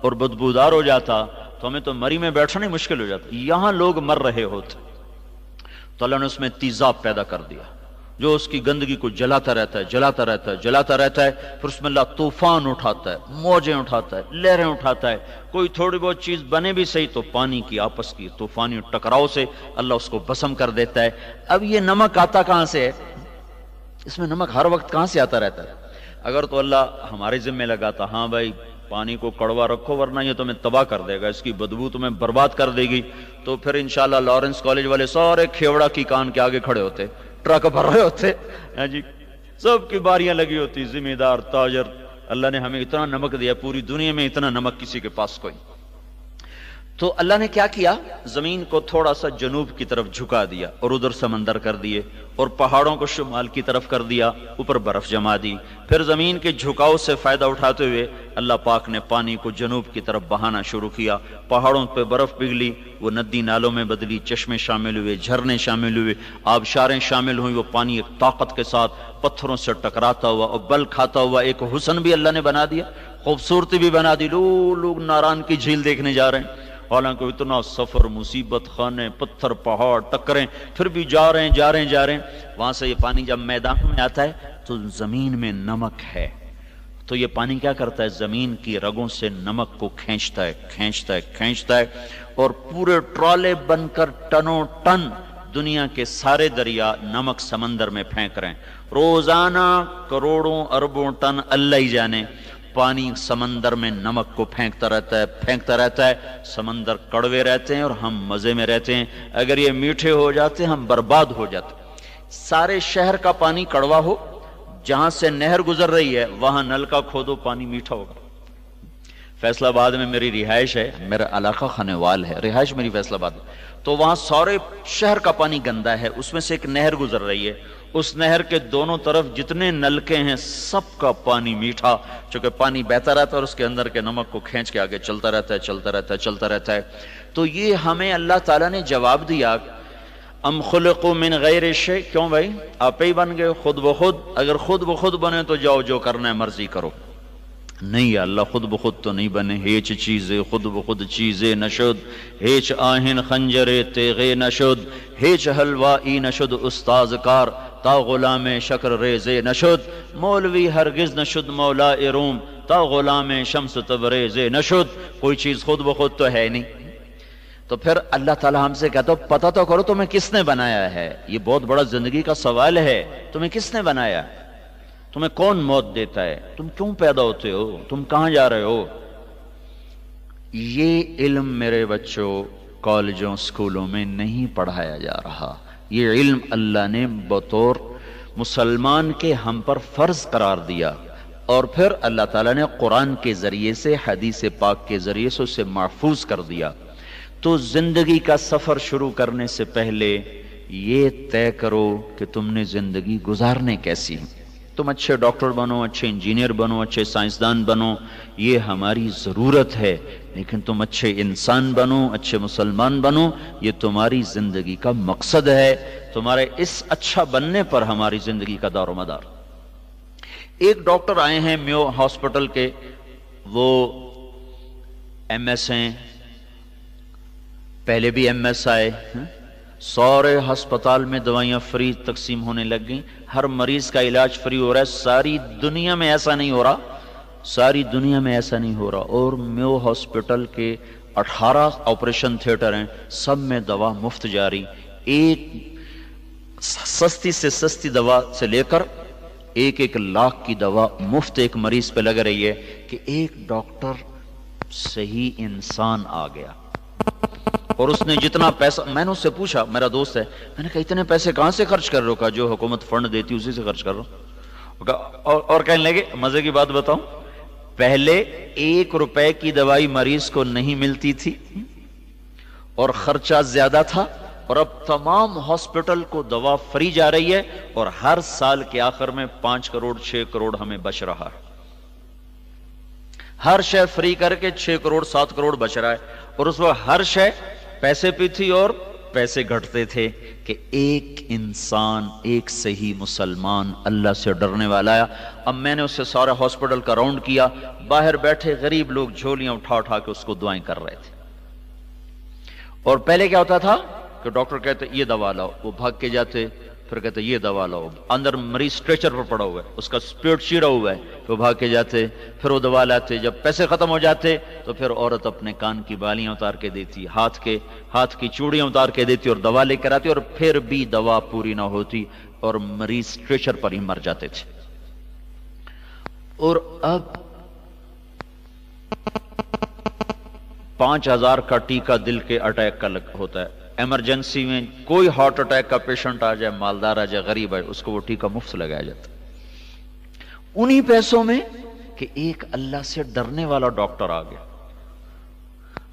اور بدبودار ہو جاتا تو ہمیں تو مری میں بیٹھنا ہی مشکل ہو جاتا۔ یہاں لوگ مر رہے ہوتے تو اللہ نے اس میں تیزاب پیدا کر دیا جو اس کی گندگی کو جلاتا رہتا ہے، جلاتا رہتا ہے، جلاتا رہتا ہے۔ پھر اس میں اللہ طوفان اٹھاتا ہے، موجیں اٹھاتا ہے، لہریں اٹھاتا ہے۔ کوئی تھوڑی بہت چیز بنے بھی صحیح تو پانی کی آپس کی طوفانی ٹکراؤ سے اللہ اس کو بھسم کر دیتا ہے۔ اب یہ نمک آتا کہاں سے ہے؟ اس میں نمک ہر وقت کہاں سے آتا رہتا ہے؟ اگر تو اللہ ہمارے ذمہ لگاتا، ہاں بھائی پانی کو کڑوا رکھو ورنہ یہ تمہیں تباہ کر دے گا، اس کی بدبو تمہیں برباد کر دے گی، تو پھر انشاءاللہ لارنس کالج والے سارے کھیوڑا کی کان کے آگے کھڑے ہوتے، ٹرک بھر رہے ہوتے، جی سب کی باریاں لگی ہوتی، ذمہ دار، تاجر۔ اللہ نے ہمیں اتنا نمک دیا، پوری دنیا میں اتنا نمک کسی کے پاس کوئی۔ تو اللہ نے کیا کیا؟ زمین کو تھوڑا سا جنوب کی طرف جھکا دیا اور ادھر سمندر کر دیے، اور پہاڑوں کو شمال کی طرف کر دیا، اوپر برف جما دی۔ پھر زمین کے جھکاؤ سے فائدہ اٹھاتے ہوئے اللہ پاک نے پانی کو جنوب کی طرف بہانا شروع کیا، پہاڑوں پہ برف پگھلی، وہ ندی نالوں میں بدلی، چشمے شامل ہوئے، جھرنے شامل ہوئے، آبشاریں شامل ہوئیں، وہ پانی ایک طاقت کے ساتھ پتھروں سے ٹکراتا ہوا اور بل کھاتا ہوا ایک حسن بھی اللہ نے بنا دیا، خوبصورتی بھی بنا دی۔ لوگ ناران کی جھیل دیکھنے جا رہے ہیں، حالانکہ اتنا سفر، مصیبت خانے، پتھر، پہاڑ، ٹکریں، پھر بھی جا رہے ہیں۔ وہاں سے یہ پانی جب میدان میں آتا ہے تو زمین میں نمک ہے، تو یہ پانی کیا کرتا ہے؟ زمین کی رگوں سے نمک کو کھینچتا ہے، اور پورے ٹرالے بن کر ٹنوں ٹن دنیا کے سارے دریا نمک سمندر میں پھینک رہے ہیں۔ روزانہ کروڑوں اربوں ٹن اللہ ہی جانے پانی سمندر میں نمک کو پھینکتا رہتا ہے۔ سمندر کڑوے رہتے ہیں اور ہم مزے میں رہتے ہیں۔ اگر یہ میٹھے ہو جاتے ہم برباد ہو جاتے۔ سارے شہر کا پانی کڑوا ہو، جہاں سے نہر گزر رہی ہے وہاں نل کا کھودو پانی میٹھا ہوگا۔ فیصل آباد میں میری رہائش ہے، میرا علاقہ خانوال ہے، رہائش میری فیصل آباد، تو وہاں سارے شہر کا پانی گندا ہے، اس میں سے ایک نہر گزر رہی ہے، اس نہر کے دونوں طرف جتنے نلکے ہیں سب کا پانی میٹھا، چونکہ پانی بہتا رہتا ہے اور اس کے اندر کے نمک کو کھینچ کے آگے چلتا رہتا ہے چلتا رہتا ہے چلتا رہتا ہے۔ تو یہ ہمیں اللہ تعالیٰ نے جواب دیا، ام خلقوا من غیر شیء، کیوں بھائی آپ ہی بن گئے خود بخود؟ اگر خود بخود بنے تو جاؤ جو کرنا ہے مرضی کرو۔ نہیں اللہ خود بخود تو نہیں بنے، ہیچ چیزیں خود بخود چیزیں نشد، ہیچ آہن خنجرے تیغے نشد، ہیچ حلوائی نشد استاذ کار، تا غلام شکر ریزے نشد، مولوی ہرگز نشد مولا روم، تا غلام شمس تبریزے نشد۔ کوئی چیز خود بخود تو ہے نہیں۔ تو پھر اللہ تعالیٰ ہم سے کہتا ہے پتہ تو کرو تمہیں کس نے بنایا ہے، یہ بہت بڑا زندگی کا سوال ہے، تمہیں کس نے بنایا، تمہیں کون موت دیتا ہے، تم کیوں پیدا ہوتے ہو، تم کہاں جا رہے ہو؟ یہ علم میرے بچوں کالجوں سکولوں میں نہیں پڑھایا جا رہا۔ یہ علم اللہ نے بطور مسلمان کے ہم پر فرض قرار دیا، اور پھر اللہ تعالیٰ نے قرآن کے ذریعے سے حدیث پاک کے ذریعے سے اسے محفوظ کر دیا۔ تو زندگی کا سفر شروع کرنے سے پہلے یہ طے کرو کہ تم نے زندگی گزارنے کیسی ہے۔ تم اچھے ڈاکٹر بنو، اچھے انجینئر بنو، اچھے سائنسدان بنو، یہ ہماری ضرورت ہے، لیکن تم اچھے انسان بنو، اچھے مسلمان بنو، یہ تمہاری زندگی کا مقصد ہے۔ تمہارے اس اچھا بننے پر ہماری زندگی کا دار و مدار۔ ایک ڈاکٹر آئے ہیں میو ہاسپٹل کے، وہ ایم ایس ہیں، پہلے بھی ایم ایس آئے، سارے ہسپتال میں دوائیاں فری تقسیم ہونے لگ گئیں، ہر مریض کا علاج فری ہو رہا ہے۔ ساری دنیا میں ایسا نہیں ہو رہا، ساری دنیا میں ایسا نہیں ہو رہا۔ اور میو ہاسپٹل کے 18 آپریشن تھیٹر ہیں، سب میں دوا مفت جاری، ایک سستی سے سستی دوا سے لے کر 1 لاکھ کی دوا مفت ایک مریض پہ لگ رہی ہے کہ ایک ڈاکٹر صحیح انسان آ گیا۔ اور اس نے جتنا پیسہ، میں نے اس سے پوچھا، میرا دوست ہے، میں نے کہا اتنے پیسے کہاں سے خرچ کر رہے ہو؟ کہا جو حکومت فنڈ دیتی اسی سے خرچ کر رہا ہوں۔ اور کہنے لگے مزے کی بات بتاؤں، پہلے 1 روپے کی دوائی مریض کو نہیں ملتی تھی اور خرچہ زیادہ تھا، اور اب تمام ہاسپٹل کو دوا فری جا رہی ہے، اور ہر سال کے آخر میں 5 کروڑ 6 کروڑ ہمیں بچ رہا ہے۔ ہر شے فری کر کے 6 کروڑ 7 کروڑ بچ رہا ہے، اور اس وقت ہر شے پیسے پہ تھی اور پیسے گھٹتے تھے کہ ایک انسان، ایک صحیح مسلمان اللہ سے ڈرنے والا ہے۔ اب میں نے اس سے سارے ہاسپٹل کا راؤنڈ کیا، باہر بیٹھے غریب لوگ جھولیاں اٹھا اٹھا کے اس کو دعائیں کر رہے تھے۔ اور پہلے کیا ہوتا تھا کہ ڈاکٹر کہتے یہ دوا لاؤ، وہ بھاگ کے جاتے، پھر کہتے یہ دوا لاؤ، اندر مریض اسٹریچر پر پڑا ہوا ہے، اس کا پیٹ چیرا ہوا ہے، وہ بھاگ کے جاتے، پھر وہ دوا لاتے، جب پیسے ختم ہو جاتے تو پھر عورت اپنے کان کی بالیاں اتار کے دیتی، ہاتھ کی چوڑیاں اتار کے دیتی اور دوا لے کر آتی، اور پھر بھی دوا پوری نہ ہوتی اور مریض اسٹریچر پر ہی مر جاتے تھے۔ اور اب 5000 کا ٹیکہ دل کے اٹیک کا ہوتا ہے، ایمرجنسی میں کوئی ہارٹ اٹیک کا پیشنٹ آ جائے، مالدار آ جائے، غریب آئے، اس کو وہ ٹیکہ مفت لگایا جاتا ہے انہی پیسوں میں کہ ایک اللہ سے ڈرنے والا ڈاکٹر آ گیا۔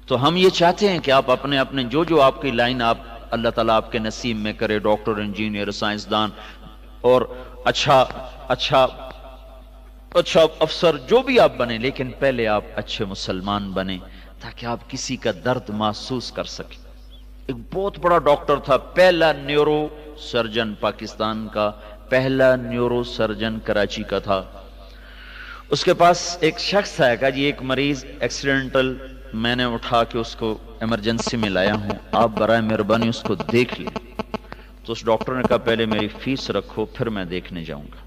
تو ہم یہ چاہتے ہیں کہ آپ اپنے جو آپ کی لائن آپ اللہ تعالیٰ آپ کے نصیب میں کرے، ڈاکٹر، انجینئر، سائنسدان اور اچھا افسر، جو بھی آپ بنے، لیکن پہلے آپ اچھے مسلمان بنے تاکہ آپ کسی کا درد محسوس کر سکیں۔ ایک بہت بڑا ڈاکٹر تھا، پہلا نیورو سرجن پاکستان کا، پہلا نیورو سرجن کراچی کا تھا۔ اس کے پاس ایک شخص آیا، کہا جی ایک مریض ایکسیڈنٹل میں نے اٹھا کے اس کو ایمرجنسی میں لایا ہوں، آپ برائے مہربانی اس کو دیکھ لیں۔ تو اس ڈاکٹر نے کہا پہلے میری فیس رکھو پھر میں دیکھنے جاؤں گا۔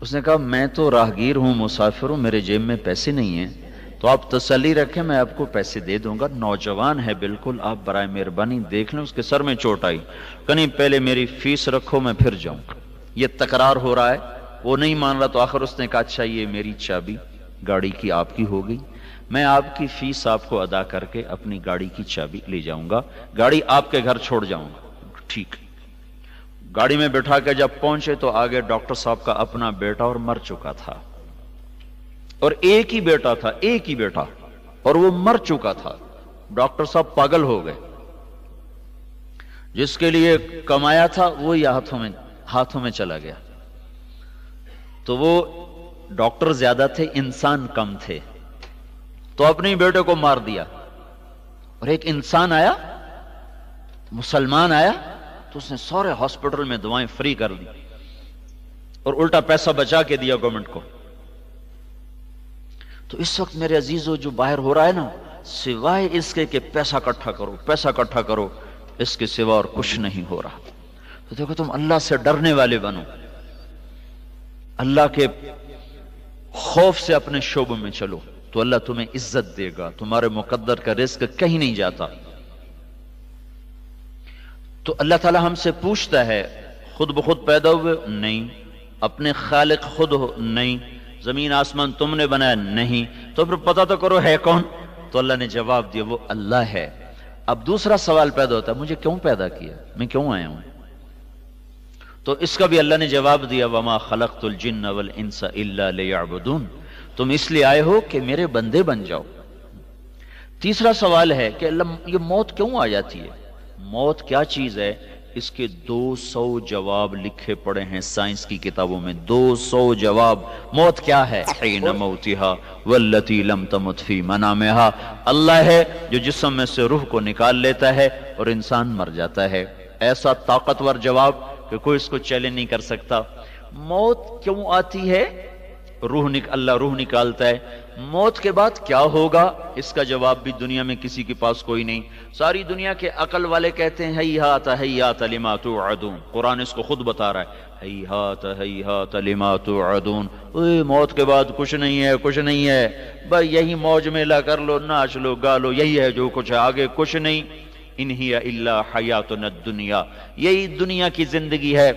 اس نے کہا میں تو راہگیر ہوں، مسافر ہوں، میرے جیب میں پیسے نہیں ہیں، تو آپ تسلی رکھیں میں آپ کو پیسے دے دوں گا، نوجوان ہے بالکل، آپ برائے مہربانی دیکھ لیں۔ اس کے سر میں چوٹ آئی، کہیں پہلے میری فیس رکھو میں پھر جاؤں گا۔ یہ تکرار ہو رہا ہے، وہ نہیں مان رہا، تو آخر اس نے کہا اچھا یہ میری چابی گاڑی کی آپ کی ہو گئی، میں آپ کی فیس آپ کو ادا کر کے اپنی گاڑی کی چابی لے جاؤں گا، گاڑی آپ کے گھر چھوڑ جاؤں گا۔ ٹھیک، گاڑی میں بٹھا کے جب پہنچے تو آگے ڈاکٹر صاحب کا اپنا بیٹا اور مر چکا تھا۔ اور ایک ہی بیٹا تھا، ایک ہی بیٹا، اور وہ مر چکا تھا. ڈاکٹر صاحب پاگل ہو گئے. جس کے لیے کمایا تھا وہی ہاتھوں میں چلا گیا. تو وہ ڈاکٹر زیادہ تھے، انسان کم تھے، تو اپنے ہی بیٹے کو مار دیا. اور ایک انسان آیا، مسلمان آیا، تو اس نے سارے ہاسپٹل میں دوائیں فری کر دی اور الٹا پیسہ بچا کے دیا گورنمنٹ کو. تو اس وقت میرے عزیزو جو باہر ہو رہا ہے نا، سوائے اس کے کہ پیسہ اکٹھا کرو، پیسہ اکٹھا کرو، اس کے سوا اور کچھ نہیں ہو رہا. تو دیکھو، تم اللہ سے ڈرنے والے بنو، اللہ کے خوف سے اپنے شعبوں میں چلو، تو اللہ تمہیں عزت دے گا. تمہارے مقدر کا رزق کہیں نہیں جاتا. تو اللہ تعالی ہم سے پوچھتا ہے، خود بخود پیدا ہوئے؟ نہیں. اپنے خالق خود ہو؟ نہیں. زمین آسمان تم نے بنایا؟ نہیں. تو پھر پتہ تو کرو ہے کون؟ تو اللہ نے جواب دیا، وہ اللہ ہے. اب دوسرا سوال پیدا ہوتا ہے، مجھے کیوں پیدا کیا، میں کیوں آیا ہوں؟ تو اس کا بھی اللہ نے جواب دیا، وما خلقت الجن والانس الا لیعبدون. تم اس لیے آئے ہو کہ میرے بندے بن جاؤ. تیسرا سوال ہے کہ اللہ، یہ موت کیوں آ جاتی ہے؟ موت کیا چیز ہے؟ اس کے 200 جواب لکھے پڑے ہیں سائنس کی کتابوں میں. 200 جواب. موت کیا ہے؟ حین موتھا واللتی لم تمت فی منامہا. اللہ ہے جو جسم میں سے روح کو نکال لیتا ہے اور انسان مر جاتا ہے. ایسا طاقتور جواب کہ کوئی اس کو چیلنج نہیں کر سکتا. موت کیوں آتی ہے؟ اللہ روح نکالتا ہے. موت کے بعد کیا ہوگا؟ اس کا جواب بھی دنیا میں کسی کے پاس کوئی نہیں. ساری دنیا کے عقل والے کہتے ہیں ہیہات ہیہات لما توعدون. قرآن اس کو خود بتا رہا ہے، ہیہات ہیہات لما توعدون. موت کے بعد کچھ نہیں ہے، کچھ نہیں ہے، بھائی یہی موج میلہ کر لو، ناچ لو، گا لو، یہی ہے جو کچھ ہے، آگے کچھ نہیں. ان ہی الا حیاتنا الدنیا، یہی دنیا کی زندگی ہے.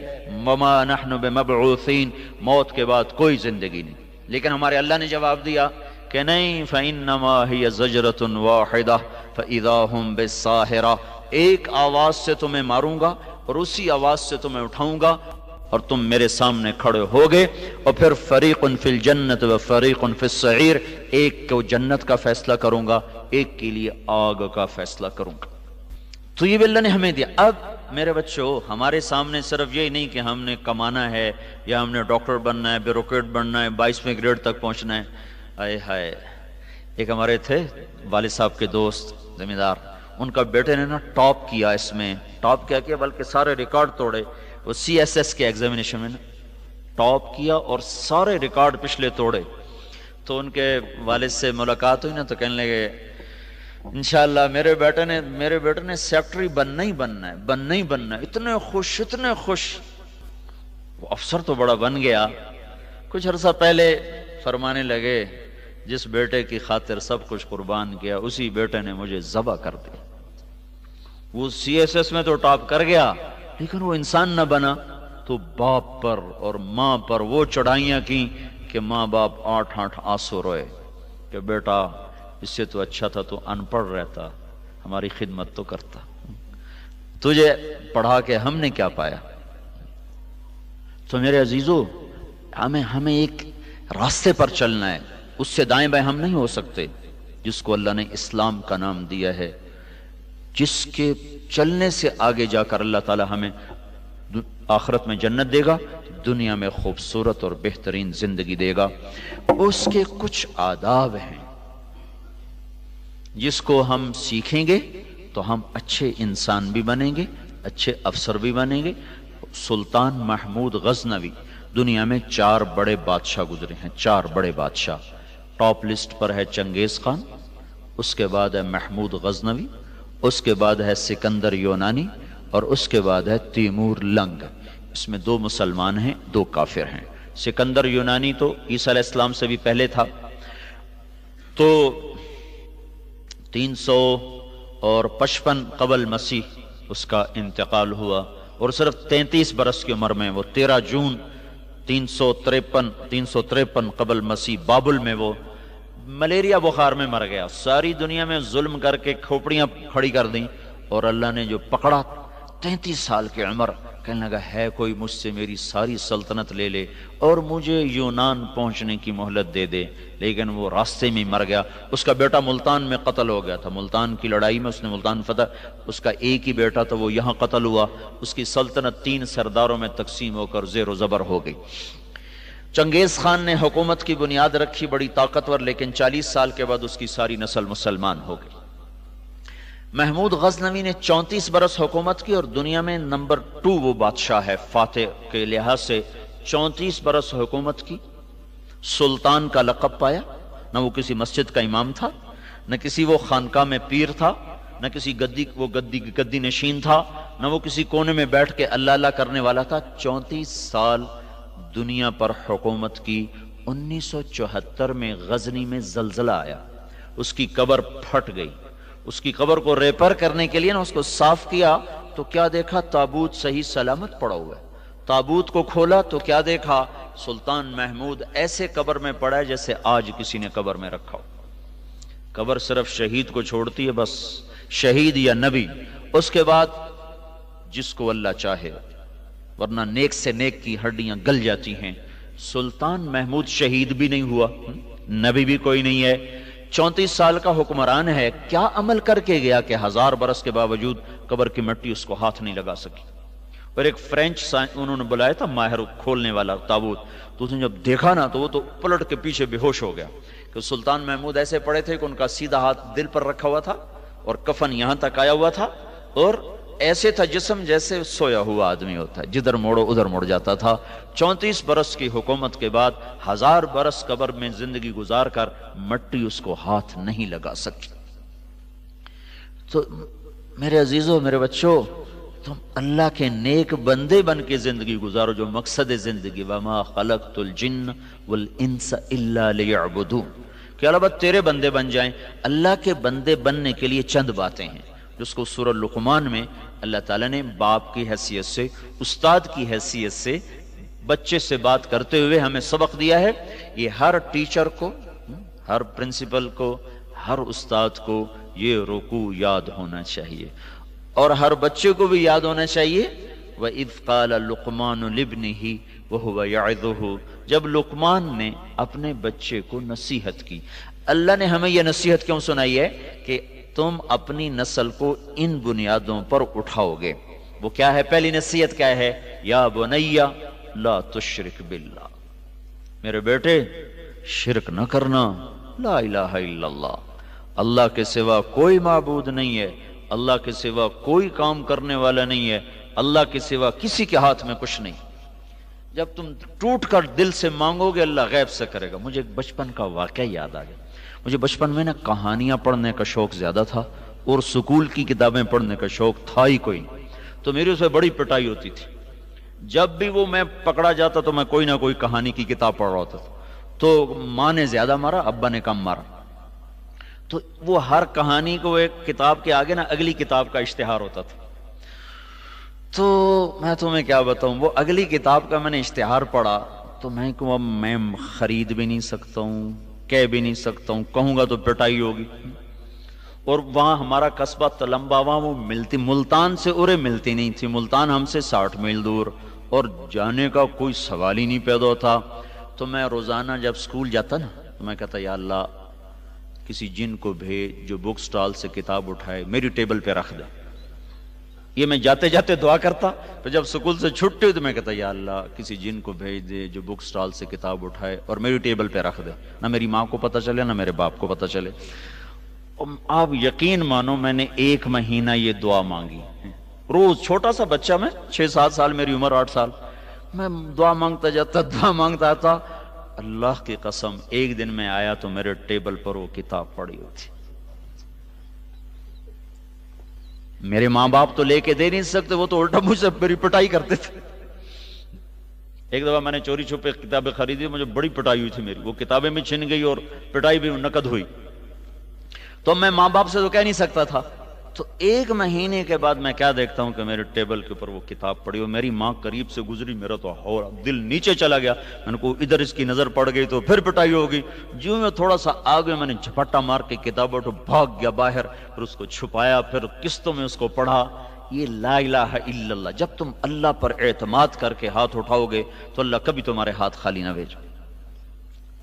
وما نحن بمبعوثین، موت کے بعد کوئی زندگی نہیں. لیکن ہمارے اللہ نے جواب دیا کہ نہیں، فإنما هي زجرة واحدة فإذا هم بالساہرة. ایک آواز سے تمہیں ماروں گا اور اسی آواز سے تمہیں اٹھاؤں گا اور تم میرے سامنے کھڑے ہوگے، اور پھر فریق فی الجنت و فریق فی السعیر. ایک کو جنت کا فیصلہ کروں گا، ایک کے لیے آگ کا فیصلہ کروں گا. تو یہ بھی اللہ نے ہمیں دیا. اب میرے بچوں، ہمارے سامنے صرف یہی نہیں کہ ہم نے کمانا ہے یا ہم نے ڈاکٹر بننا ہے، بیوروکریٹ بننا ہے، 22ویں گریڈ تک پہنچنا ہے. آئے ہائے، ایک ہمارے تھے والد صاحب کے دوست زمیندار، ان کا بیٹے نے نا ٹاپ کیا. اس میں ٹاپ کیا بلکہ سارے ریکارڈ توڑے. وہ CSS کے ایگزامینیشن میں نا ٹاپ کیا اور سارے ریکارڈ پچھلے توڑے. تو ان کے والد سے ملاقات ہوئی نا، تو کہنے لگے انشاءاللہ میرے بیٹے نے سیکٹری بننا ہی بننا ہے. اتنے خوش. وہ افسر تو بڑا بن گیا. کچھ عرصہ پہلے فرمانے لگے، جس بیٹے کی خاطر سب کچھ قربان کیا، اسی بیٹے نے مجھے ذبح کر دیا. وہ CSS میں تو ٹاپ کر گیا، لیکن وہ انسان نہ بنا. تو باپ پر اور ماں پر وہ چڑھائیاں کی کہ ماں باپ 8 آنسو روئے کہ بیٹا اس سے تو اچھا تھا تو ان پڑھ رہتا، ہماری خدمت تو کرتا. تجھے پڑھا کے ہم نے کیا پایا؟ تو میرے عزیزو، ہمیں ایک راستے پر چلنا ہے. اس سے دائیں بائیں ہم نہیں ہو سکتے، جس کو اللہ نے اسلام کا نام دیا ہے، جس کے چلنے سے آگے جا کر اللہ تعالی ہمیں آخرت میں جنت دے گا، دنیا میں خوبصورت اور بہترین زندگی دے گا. اس کے کچھ آداب ہیں جس کو ہم سیکھیں گے تو ہم اچھے انسان بھی بنیں گے، اچھے افسر بھی بنیں گے. سلطان محمود غزنوی، دنیا میں 4 بڑے بادشاہ گزرے ہیں، 4 بڑے بادشاہ. ٹاپ لسٹ پر ہے چنگیز خان، اس کے بعد ہے محمود غزنوی، اس کے بعد ہے سکندر یونانی، اور اس کے بعد ہے تیمور لنگ. اس میں 2 مسلمان ہیں، 2 کافر ہیں. سکندر یونانی تو عیسیٰ علیہ السلام سے بھی پہلے تھا. تو 355 قبل مسیح اس کا انتقال ہوا، اور صرف 33 برس کی عمر میں وہ 13 جون 353 قبل مسیح بابل میں وہ ملیریا بخار میں مر گیا. ساری دنیا میں ظلم کر کے کھوپڑیاں کھڑی کر دیں، اور اللہ نے جو پکڑا 33 سال کی عمر، کہنے لگا ہے کوئی مجھ سے میری ساری سلطنت لے لے اور مجھے یونان پہنچنے کی مہلت دے دے، لیکن وہ راستے میں مر گیا۔ اس کا بیٹا ملتان میں قتل ہو گیا تھا، ملتان کی لڑائی میں اس نے ملتان فتح، اس کا ایک ہی بیٹا تھا، وہ یہاں قتل ہوا، اس کی سلطنت 3 سرداروں میں تقسیم ہو کر زیر و زبر ہو گئی۔ چنگیز خان نے حکومت کی بنیاد رکھی، بڑی طاقتور، لیکن 40 سال کے بعد اس کی ساری نسل مسلمان ہو گئی۔ محمود غزنوی نے 34 برس حکومت کی اور دنیا میں نمبر 2 وہ بادشاہ ہے فاتح کے لحاظ سے، 34 برس حکومت کی، سلطان کا لقب پایا، نہ وہ کسی مسجد کا امام تھا، نہ کسی وہ خانقاہ میں پیر تھا، نہ کسی گدی نشین تھا، نہ وہ کسی کونے میں بیٹھ کے اللہ اللہ کرنے والا تھا۔ 34 سال دنیا پر حکومت کی۔ 1974 میں غزنی میں زلزلہ آیا، اس کی قبر پھٹ گئی، اس کی قبر کو ریپر کرنے کے لیے اس کو صاف کیا تو کیا دیکھا؟ تابوت صحیح سلامت پڑا ہوا ہے۔ تابوت کو کھولا تو کیا دیکھا؟ سلطان محمود ایسے قبر میں پڑا ہے جیسے آج کسی نے قبر میں رکھا ہو۔ قبر صرف شہید کو چھوڑتی ہے، بس شہید یا نبی، اس کے بعد جس کو اللہ چاہے، ورنہ نیک سے نیک کی ہڈیاں گل جاتی ہیں۔ سلطان محمود شہید بھی نہیں ہوا، نبی بھی کوئی نہیں ہے، 34 سال کا حکمران ہے، کیا عمل کر کے گیا کہ 1000 برس کے باوجود قبر کی مٹی اس کو ہاتھ نہیں لگا سکی۔ اور ایک فرینچ انہوں نے بلایا تھا ماہر کھولنے والا تابوت، تو اس نے جب دیکھا نا تو وہ تو پلٹ کے پیچھے بے ہوش ہو گیا کہ سلطان محمود ایسے پڑے تھے کہ ان کا سیدھا ہاتھ دل پر رکھا ہوا تھا اور کفن یہاں تک آیا ہوا تھا، اور ایسے تھا جسم جیسے سویا ہوا آدمی ہوتا ہے، جدھر موڑو ادھر مڑ جاتا تھا۔ 34 برس کی حکومت کے بعد 1000 برس قبر میں زندگی گزار کر مٹی اس کو ہاتھ نہیں لگا سکی۔ تو میرے عزیزوں، میرے بچوں، تم اللہ کے نیک بندے بن کے زندگی گزارو، جو مقصد زندگی وَمَا خَلَقْتُ الْجِنَّ وَالْإِنسَ إِلَّا لِيَعْبُدُونَ، کہ اللہ بات تیرے بندے بن جائیں۔ اللہ کے بندے بننے کے لیے چند باتیں ہیں جس کو سورہ لقمان میں اللہ تعالیٰ نے باپ کی حیثیت سے، استاد کی حیثیت سے بچے سے بات کرتے ہوئے ہمیں سبق دیا ہے۔ یہ ہر ٹیچر کو، ہر پرنسپل کو، ہر استاد کو یہ رکوع یاد ہونا چاہیے، اور ہر بچے کو بھی یاد ہونا چاہیے۔ وَإِذْ قَالَ لُقْمَانُ لِابْنِهِ وَهُوَ يَعِظُهُ، جب لقمان نے اپنے بچے کو نصیحت کی۔ اللہ نے ہمیں یہ نصیحت کیوں سنائی ہے؟ کہ تم اپنی نسل کو ان بنیادوں پر اٹھاؤ گے۔ وہ کیا ہے؟ پہلی نصیحت کیا ہے؟ یا بنیا لا تشرک باللہ، میرے بیٹے شرک نہ کرنا، لا الہ الا اللہ، اللہ کے سوا کوئی معبود نہیں ہے، اللہ کے سوا کوئی کام کرنے والا نہیں ہے، اللہ کے سوا کسی کے ہاتھ میں کچھ نہیں۔ جب تم ٹوٹ کر دل سے مانگو گے اللہ غیب سے کرے گا۔ مجھے ایک بچپن کا واقعہ یاد آ گیا۔ مجھے بچپن میں نا کہانیاں پڑھنے کا شوق زیادہ تھا اور سکول کی کتابیں پڑھنے کا شوق تھا ہی کوئی، تو میری اس میں بڑی پٹائی ہوتی تھی۔ جب بھی وہ میں پکڑا جاتا تو میں کوئی نہ کوئی کہانی کی کتاب پڑھ رہا ہوتا تھا، تو ماں نے زیادہ مارا، ابا نے کم مارا۔ تو وہ ہر کہانی کو ایک کتاب کے آگے نا اگلی کتاب کا اشتہار ہوتا تھا۔ تو میں تمہیں کیا بتاؤں، وہ اگلی کتاب کا میں نے اشتہار پڑھا تو میں کہوں اب میں خرید بھی نہیں سکتا ہوں، کہہ بھی نہیں سکتا ہوں، کہوں گا تو پٹائی ہوگی۔ اور وہاں ہمارا قصبہ تلمبا، وہاں وہ ملتی، ملتان سے ارے ملتی نہیں تھی، ملتان ہم سے 60 میل دور، اور جانے کا کوئی سوال ہی نہیں پیدا ہوتا۔ تو میں روزانہ جب سکول جاتا نا تو میں کہتا یا اللہ کسی جن کو بھیج جو بک سٹال سے کتاب اٹھائے میری ٹیبل پہ رکھ دے۔ یہ میں جاتے جاتے دعا کرتا، تو جب سکول سے چھٹی ہوئی تو میں کہتا یا اللہ کسی جن کو بھیج دے جو بک سٹال سے کتاب اٹھائے اور میری ٹیبل پہ رکھ دے، نہ میری ماں کو پتہ چلے نہ میرے باپ کو پتہ چلے۔ آپ یقین مانو میں نے 1 مہینہ یہ دعا مانگی، روز، چھوٹا سا بچہ میں، 6-7 سال میری عمر، 8 سال، میں دعا مانگتا جاتا، دعا مانگتا تھا۔ اللہ کی قسم ایک دن میں آیا تو میرے ٹیبل پر وہ کتاب پڑی ہوئی تھی۔ میرے ماں باپ تو لے کے دے نہیں سکتے، وہ تو الٹا مجھ سے میری پٹائی کرتے تھے۔ ایک دفعہ میں نے چوری چھپے کتابیں خریدی، مجھے بڑی پٹائی ہوئی تھی میری، وہ کتابیں بھی چھن گئی اور پٹائی بھی نقد ہوئی۔ تو میں ماں باپ سے تو کہہ نہیں سکتا تھا۔ تو 1 مہینے کے بعد میں کیا دیکھتا ہوں کہ میرے ٹیبل کے اوپر وہ کتاب پڑی ہو، میری ماں قریب سے گزری، میرا تو دل نیچے چلا گیا، میں نے کہا ادھر اس کی نظر پڑ گئی تو پھر پٹائی ہوگی۔ جو میں تھوڑا سا آگے میں نے جھپٹا مار کے کتاب اٹھو، بھاگ گیا باہر، پھر اس کو چھپایا، پھر قسطوں میں اس کو پڑھا۔ یہ لا الہ الا اللہ، جب تم اللہ پر اعتماد کر کے ہاتھ اٹھاؤ گے تو اللہ کبھی تمہارے ہاتھ خالی نہ بھیجو۔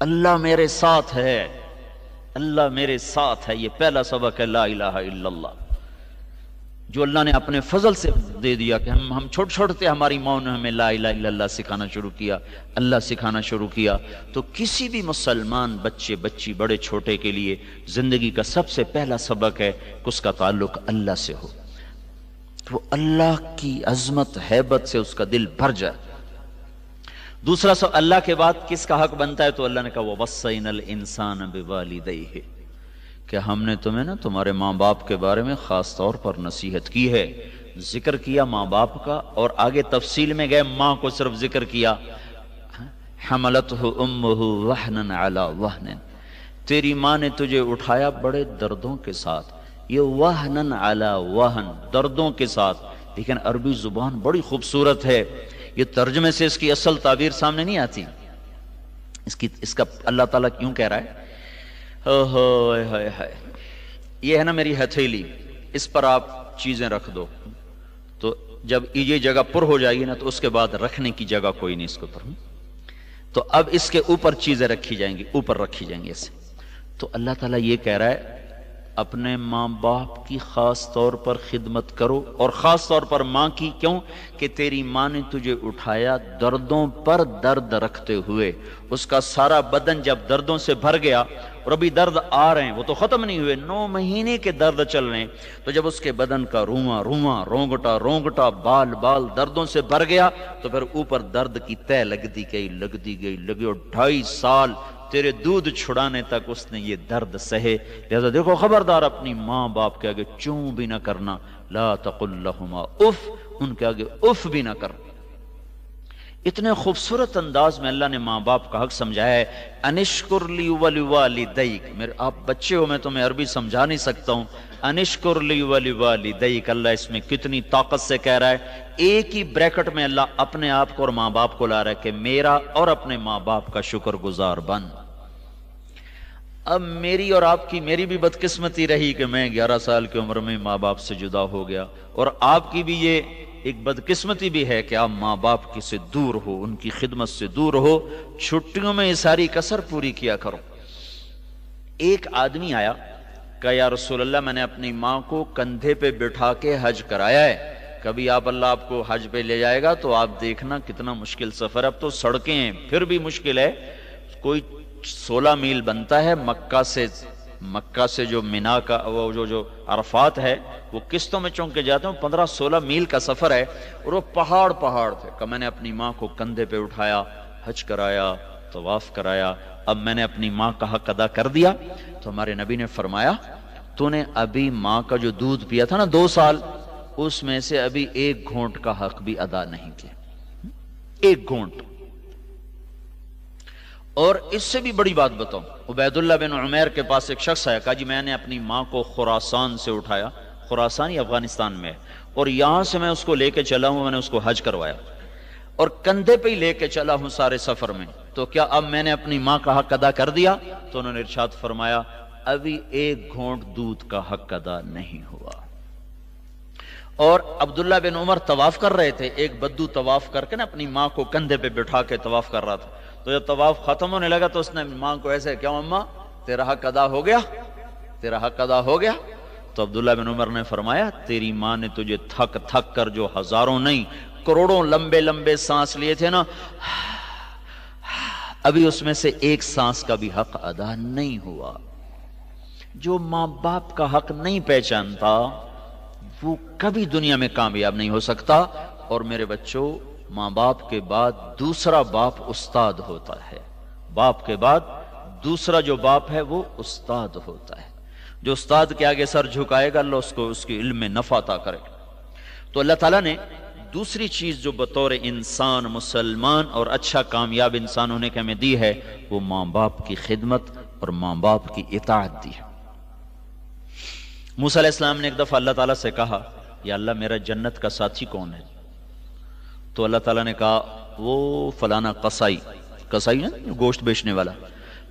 اللہ میرے ساتھ ہے، اللہ میرے ساتھ ہے، یہ پہلا سبق ہے لا الہ الا اللہ، جو اللہ نے اپنے فضل سے دے دیا کہ ہم چھوٹے چھوٹے تھے، ہماری ماں نے ہمیں لا الہ الا اللہ سکھانا شروع کیا، اللہ سکھانا شروع کیا۔ تو کسی بھی مسلمان بچے بچی بڑے چھوٹے کے لیے زندگی کا سب سے پہلا سبق ہے کہ اس کا تعلق اللہ سے ہو، وہ اللہ کی عظمت ہیبت سے اس کا دل بھر جائے۔ دوسرا سو اللہ کے بعد کس کا حق بنتا ہے؟ تو اللہ نے کہا وَوَصَّيْنَا الْإِنسَانَ بِوَالِدَيْهِ، کہ ہم نے تمہیں نا تمہارے ماں باپ کے بارے میں خاص طور پر نصیحت کی ہے، ذکر کیا ماں باپ کا، اور آگے تفصیل میں گئے، ماں کو صرف ذکر کیا، حملتہ امہ وہنا علی وہن، تیری ماں نے تجھے اٹھایا بڑے دردوں کے ساتھ، یہ وہن علی وہن، دردوں کے ساتھ، لیکن عربی زبان بڑی خوبصورت ہے، یہ ترجمے سے اس کی اصل تعبیر سامنے نہیں آتی، اس کا اللہ تعالیٰ کیوں کہہ رہا ہے یہ ہے نا میری ہتھیلی، اس پر آپ چیزیں رکھ دو، تو جب یہ جگہ پر ہو جائے گی نا تو اس کے بعد رکھنے کی جگہ کوئی نہیں اس کے اوپر، تو اب اس کے اوپر چیزیں رکھی جائیں گی، اوپر رکھی جائیں گی اسے۔ تو اللہ تعالیٰ یہ کہہ رہا ہے اپنے ماں باپ کی خاص طور پر خدمت کرو، اور خاص طور پر ماں کی، کیوں کہ تیری ماں نے تجھے اٹھایا دردوں پر درد رکھتے ہوئے، اس کا سارا بدن جب دردوں سے بھر گیا، اور ابھی درد آ رہے ہیں، وہ تو ختم نہیں ہوئے، 9 مہینے کے درد چل رہے ہیں، تو جب اس کے بدن کا رواں رواں، رونگٹا رونگٹا، بال بال دردوں سے بھر گیا، تو پھر اوپر درد کی تہ لگتی گئی، اور 2.5 سال تیرے دودھ چھڑانے تک اس نے یہ درد سہے۔ لہذا دیکھو خبردار اپنی ماں باپ کے آگے چوں بھی نہ کرنا، لا تقل لہما اف، ان کے آگے اف بھی نہ کر۔ اتنے خوبصورت انداز میں اللہ نے ماں باپ کا حق سمجھایا ہے، انشکر لی ولوالدیک، میرے آپ بچے ہو، میں تمہیں عربی سمجھا نہیں سکتا ہوں، انشکر لی ولوالدیک، اللہ اس میں کتنی طاقت سے کہہ رہا ہے، ایک ہی بریکٹ میں اللہ اپنے آپ کو اور ماں باپ کو لا رہا ہے کہ میرا اور اپنے ماں باپ کا شکر گزار بن۔ اب میری اور آپ کی، میری بھی بدقسمتی رہی کہ میں 11 سال کی عمر میں ماں باپ سے جدا ہو گیا، اور آپ کی بھی یہ ایک بدقسمتی بھی ہے کہ آپ ماں باپ کی سے دور ہو، ان کی خدمت سے دور ہو، چھٹیوں میں یہ ساری کسر پوری کیا کرو۔ ایک آدمی آیا، کہا یا رسول اللہ میں نے اپنی ماں کو کندھے پہ بٹھا کے حج کرایا ہے، کبھی اللہ آپ کو حج پہ لے جائے گا تو آپ دیکھنا کتنا مشکل سفر ہے، اب تو سڑکیں ہیں پھر بھی مشکل ہے، کوئی 16 میل بنتا ہے مکہ سے جو مینا کا وہ جو عرفات ہے، وہ قسطوں میں چونک کے جاتے ہیں، 15-16 میل کا سفر ہے، اور وہ پہاڑ تھے، کہ میں نے اپنی ماں کو کندھے پہ اٹھایا، حج کرایا، طواف کرایا، اب میں نے اپنی ماں کا حق ادا کر دیا۔ تو ہمارے نبی نے فرمایا تو نے ابھی ماں کا جو دودھ پیا تھا نا 2 سال، اس میں سے ابھی 1 گھونٹ کا حق بھی ادا نہیں کیا، 1 گھونٹ۔ اور اس سے بھی بڑی بات بتاؤں، عبید اللہ بن عمیر کے پاس ایک شخص آیا، کہا جی میں نے اپنی ماں کو خراسان سے اٹھایا، خراسان ہی افغانستان میں ہے، اور یہاں سے میں اس کو لے کے چلا ہوں، میں نے اس کو حج کروایا، اور کندھے پہ ہی لے کے چلا ہوں سارے سفر میں، تو کیا اب میں نے اپنی ماں کا حق ادا کر دیا؟ تو انہوں نے ارشاد فرمایا ابھی 1 گھونٹ دودھ کا حق ادا نہیں ہوا۔ اور عبداللہ بن عمر طواف کر رہے تھے، ایک بدو طواف کر کے نا اپنی ماں کو کندھے پہ بٹھا کے طواف کر رہا تھا، تو جب طواف ختم ہونے لگا تو اس نے ماں کو ایسے، کیا اماں تیرا حق ادا ہو گیا، تیرا حق ادا ہو گیا؟ تو عبداللہ بن عمر نے فرمایا تیری ماں نے تجھے تھک تھک کر جو ہزاروں نہیں کروڑوں لمبے لمبے سانس لیے تھے نا، ابھی اس میں سے 1 سانس کا بھی حق ادا نہیں ہوا۔ جو ماں باپ کا حق نہیں پہچانتا وہ کبھی دنیا میں کامیاب نہیں ہو سکتا۔ اور میرے بچوں، ماں باپ کے بعد دوسرا باپ استاد ہوتا ہے، باپ کے بعد دوسرا جو باپ ہے وہ استاد ہوتا ہے۔ جو استاد کے آگے سر جھکائے گا اللہ اس کو اس کے علم میں نفع عطا کرے گا۔ تو اللہ تعالیٰ نے دوسری چیز جو بطور انسان مسلمان اور اچھا کامیاب انسان ہونے کے ہمیں دی ہے، وہ ماں باپ کی خدمت اور ماں باپ کی اطاعت دی ہے۔ موسیٰ علیہ السلام نے ایک دفعہ اللہ تعالیٰ سے کہا یا اللہ میرا جنت کا ساتھی کون ہے؟ تو اللہ تعالیٰ نے کہا وہ فلانا قصائی نا گوشت بیچنے والا۔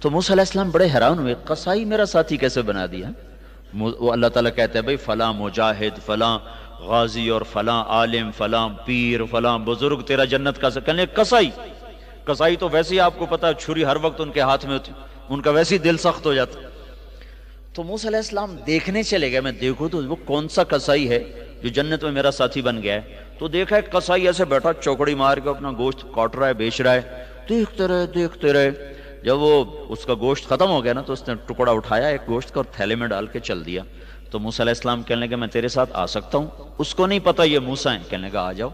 تو موسیٰ علیہ السلام بڑے حیران ہوئے، قصائی میرا ساتھی کیسے بنا دیا؟ وہ اللہ تعالیٰ کہتے ہیں بھئی فلاں مجاہد، فلاں غازی اور فلاں عالم، فلاں پیر، فلاں بزرگ تیرا جنت کا کہنے کسائی، کسائی تو ویسے ہی آپ کو پتا چھری ہر وقت ان کے ہاتھ میں ہوتی، ان کا ویسے ہی دل سخت ہو جاتا۔ تو موسیٰ علیہ السلام دیکھنے چلے گئے، میں دیکھوں تو وہ کون سا کسائی ہے جو جنت میں میرا ساتھی بن گیا ہے۔ تو دیکھا ایک کسائی ایسے بیٹھا چوکڑی مار کے اپنا گوشت کاٹ رہا ہے، بیچ رہا ہے، دیکھتے رہے۔ جب وہ اس کا گوشت ختم ہو گیا نا تو اس نے ٹکڑا اٹھایا ایک گوشت کا اور تھیلے میں ڈال کے چل دیا۔ تو موسیٰ علیہ السلام کہنے لگے میں تیرے ساتھ آ سکتا ہوں؟ اس کو نہیں پتا یہ موسیٰ ہیں، کہنے لگا آ جاؤ۔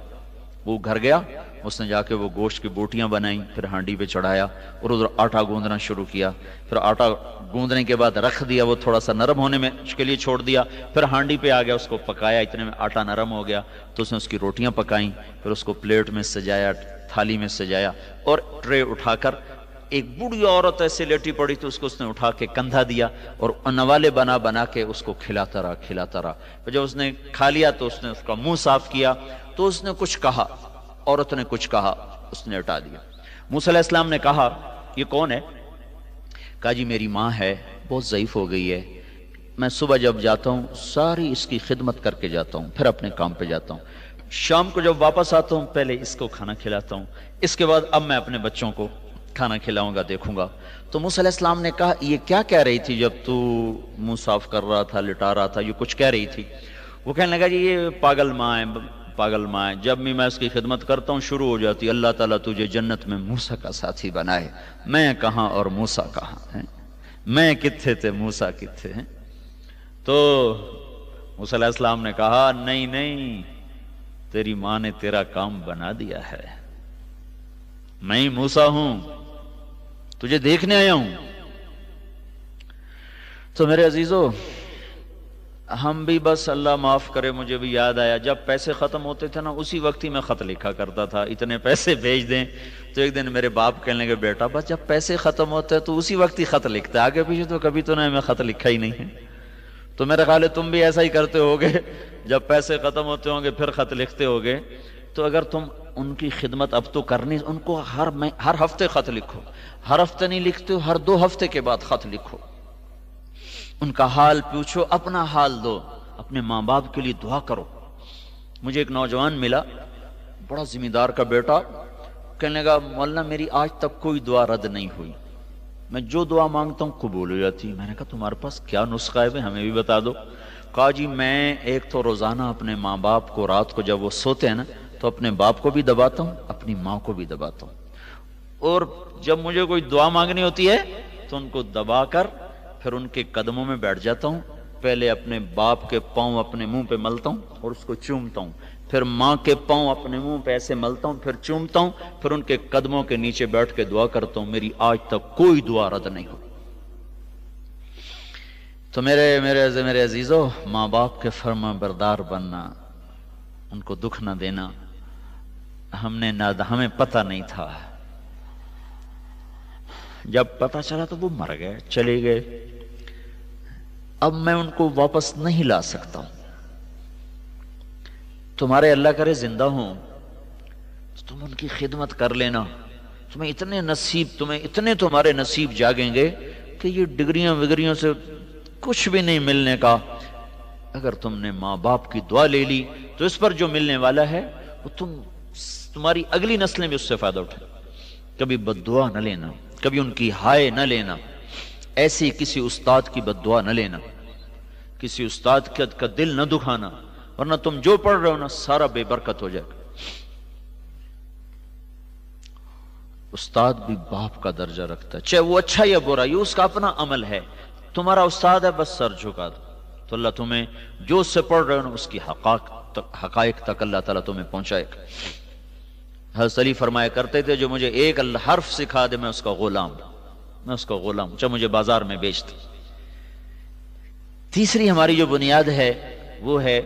وہ گھر گیا، اس نے جا کے وہ گوشت کی بوٹیاں بنائیں، پھر ہانڈی پہ چڑھایا اور ادھر آٹا گوندنا شروع کیا۔ پھر آٹا گوندنے کے بعد رکھ دیا، وہ تھوڑا سا نرم ہونے میں اس کے لیے چھوڑ دیا، پھر ہانڈی پہ آ گیا، اس کو پکایا، اتنے میں آٹا نرم ہو گیا تو اس نے اس کی روٹیاں پکائیں، پھر اس کو پلیٹ میں سجایا، تھالی میں سجایا، اور ٹرے اٹھا کر ایک بوڑھی عورت ایسے لیٹی پڑی تو اس نے اٹھا کے کندھا دیا اور نوالے بنا کے اس کو کھلاتا رہا۔ پھر جب اس نے کھا لیا تو اس نے اس کا منہ صاف کیا، تو اس نے کچھ کہا، عورت نے کچھ کہا، اس نے ہٹا دیا۔ موسیٰ علیہ السلام نے کہا یہ کون ہے؟ کہا جی میری ماں ہے، بہت ضعیف ہو گئی ہے، میں صبح جب جاتا ہوں ساری اس کی خدمت کر کے جاتا ہوں، پھر اپنے کام پہ جاتا ہوں، شام کو جب واپس آتا ہوں پہلے اس کو کھانا کھلاتا ہوں، اس کے بعد اب میں اپنے بچوں کو کھانا کھلاؤں گا، دیکھوں گا۔ تو موسیٰ علیہ السلام نے کہا یہ کیا کہہ رہی تھی جب تو منہ صاف کر رہا تھا، لٹا رہا تھا، یہ کچھ کہہ رہی تھی؟ وہ کہنے لگا جی یہ پاگل ماں ہے، جب بھی میں اس کی خدمت کرتا ہوں شروع ہو جاتی اللہ تعالیٰ تجھے جنت میں موسیٰ کا ساتھی بنائے۔ میں کہاں اور موسیٰ کہاں ہیں، میں کتھے تھے موسیٰ کتھے ہیں؟ تو موسیٰ علیہ السلام نے کہا نہیں، تیری ماں نے تیرا کام بنا دیا ہے، میں ہی موسیٰ ہوں، تجھے دیکھنے آیا ہوں۔ تو میرے عزیزو، ہم بھی بس اللہ معاف کرے، مجھے بھی یاد آیا جب پیسے ختم ہوتے تھے نا اسی وقت ہی میں خط لکھا کرتا تھا، اتنے پیسے بھیج دیں۔ تو ایک دن میرے باپ کہنے لگے بیٹا بس جب پیسے ختم ہوتے ہیں تو اسی وقت ہی خط لکھتا ہے، آگے پیچھے تو کبھی تو میں خط لکھا ہی نہیں ہے۔ تو میرا خیال ہے تم بھی ایسا ہی کرتے ہوگے، جب پیسے ختم ہوتے ہوں گے پھر خط لکھتے ہوگے۔ تو اگر تم ان کی خدمت اب تو کرنی، ان کو ہر ہفتے خط لکھو، ہر ہفتے نہیں لکھتے ہو ہر 2 ہفتے کے بعد خط لکھو، ان کا حال پوچھو، اپنا حال دو، اپنے ماں باپ کے لیے دعا کرو۔ مجھے ایک نوجوان ملا، بڑا ذمہ دار کا بیٹا، کہنے لگا مولانا میری آج تک کوئی دعا رد نہیں ہوئی، میں جو دعا مانگتا ہوں قبول ہو جاتی۔ میں نے کہا تمہارے پاس کیا نسخہ ہے بھائی، ہمیں بھی بتا دو۔ کہا جی میں ایک تو روزانہ اپنے ماں باپ کو رات کو جب وہ سوتے ہیں نا تو اپنے باپ کو بھی دباتا ہوں، اپنی ماں کو بھی دباتا ہوں، اور جب مجھے کوئی دعا مانگنی ہوتی ہے تو ان کو دبا کر پھر ان کے قدموں میں بیٹھ جاتا ہوں، پہلے اپنے باپ کے پاؤں اپنے منہ پہ ملتا ہوں اور اس کو چومتا ہوں، پھر ماں کے پاؤں اپنے منہ پہ ایسے ملتا ہوں، پھر چومتا ہوں، پھر ان کے قدموں کے نیچے بیٹھ کے دعا کرتا ہوں، میری آج تک کوئی دعا رد نہیں ہوئی۔ تو میرے عزیزو، ماں باپ کے فرما بردار بننا، ان کو دکھ نہ دینا، ہمیں پتہ نہیں تھا، جب پتہ چلا تو وہ مر گئے، چلے گئے، اب میں ان کو واپس نہیں لا سکتا ہوں۔ تمہارے اللہ کرے زندہ ہوں تو تم ان کی خدمت کر لینا، تمہیں اتنے تمہارے نصیب جاگیں گے کہ یہ ڈگریاں وگریوں سے کچھ بھی نہیں ملنے کا۔ اگر تم نے ماں باپ کی دعا لے لی تو اس پر جو ملنے والا ہے وہ تمہاری اگلی نسلیں بھی اس سے فائدہ اٹھائیں۔ کبھی بد دعا نہ لینا، کبھی ان کی ہائے نہ لینا، ایسی کسی استاد کی بد دعا نہ لینا، کسی استاد کا دل نہ دکھانا، ورنہ تم جو پڑھ رہے ہو نا سارا بے برکت ہو جائے گا۔ استاد بھی باپ کا درجہ رکھتا ہے، چاہے وہ اچھا یا برا، یہ اس کا اپنا عمل ہے۔ تمہارا استاد ہے بس سر جھکا دو، تو اللہ تمہیں جو اس سے پڑھ رہے ہو نا اس کی حقائق تک اللہ تعالیٰ تمہیں پہنچائے گا۔ حضرت علی فرمایا کرتے تھے جو مجھے ایک حرف سکھا دے میں اس کا غلام، چاہے مجھے بازار میں بیچ دے۔ تیسری ہماری جو بنیاد ہے وہ ہے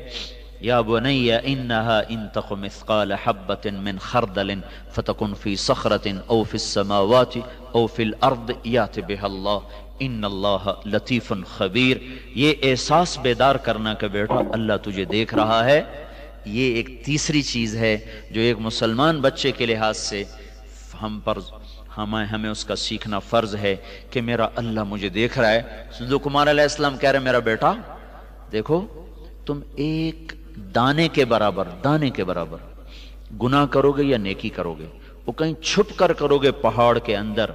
یا بنی انہا ان تق مثقال حبۃ من خردل فتکن فی صخرۃ او فی السماوات او فی الارض یأت بها اللہ ان اللہ لطیف خبیر۔ یہ احساس بیدار کرنا کہ بیٹا اللہ تجھے دیکھ رہا ہے، یہ ایک تیسری چیز ہے جو ایک مسلمان بچے کے لحاظ سے ہمیں اس کا سیکھنا فرض ہے کہ میرا اللہ مجھے دیکھ رہا ہے۔ لقمان علیہ السلام کہہ رہے ہیں میرا بیٹا دیکھو، تم ایک دانے کے برابر، دانے کے برابر گناہ کرو گے یا نیکی کرو گے، وہ کہیں چھپ کر کرو گے پہاڑ کے اندر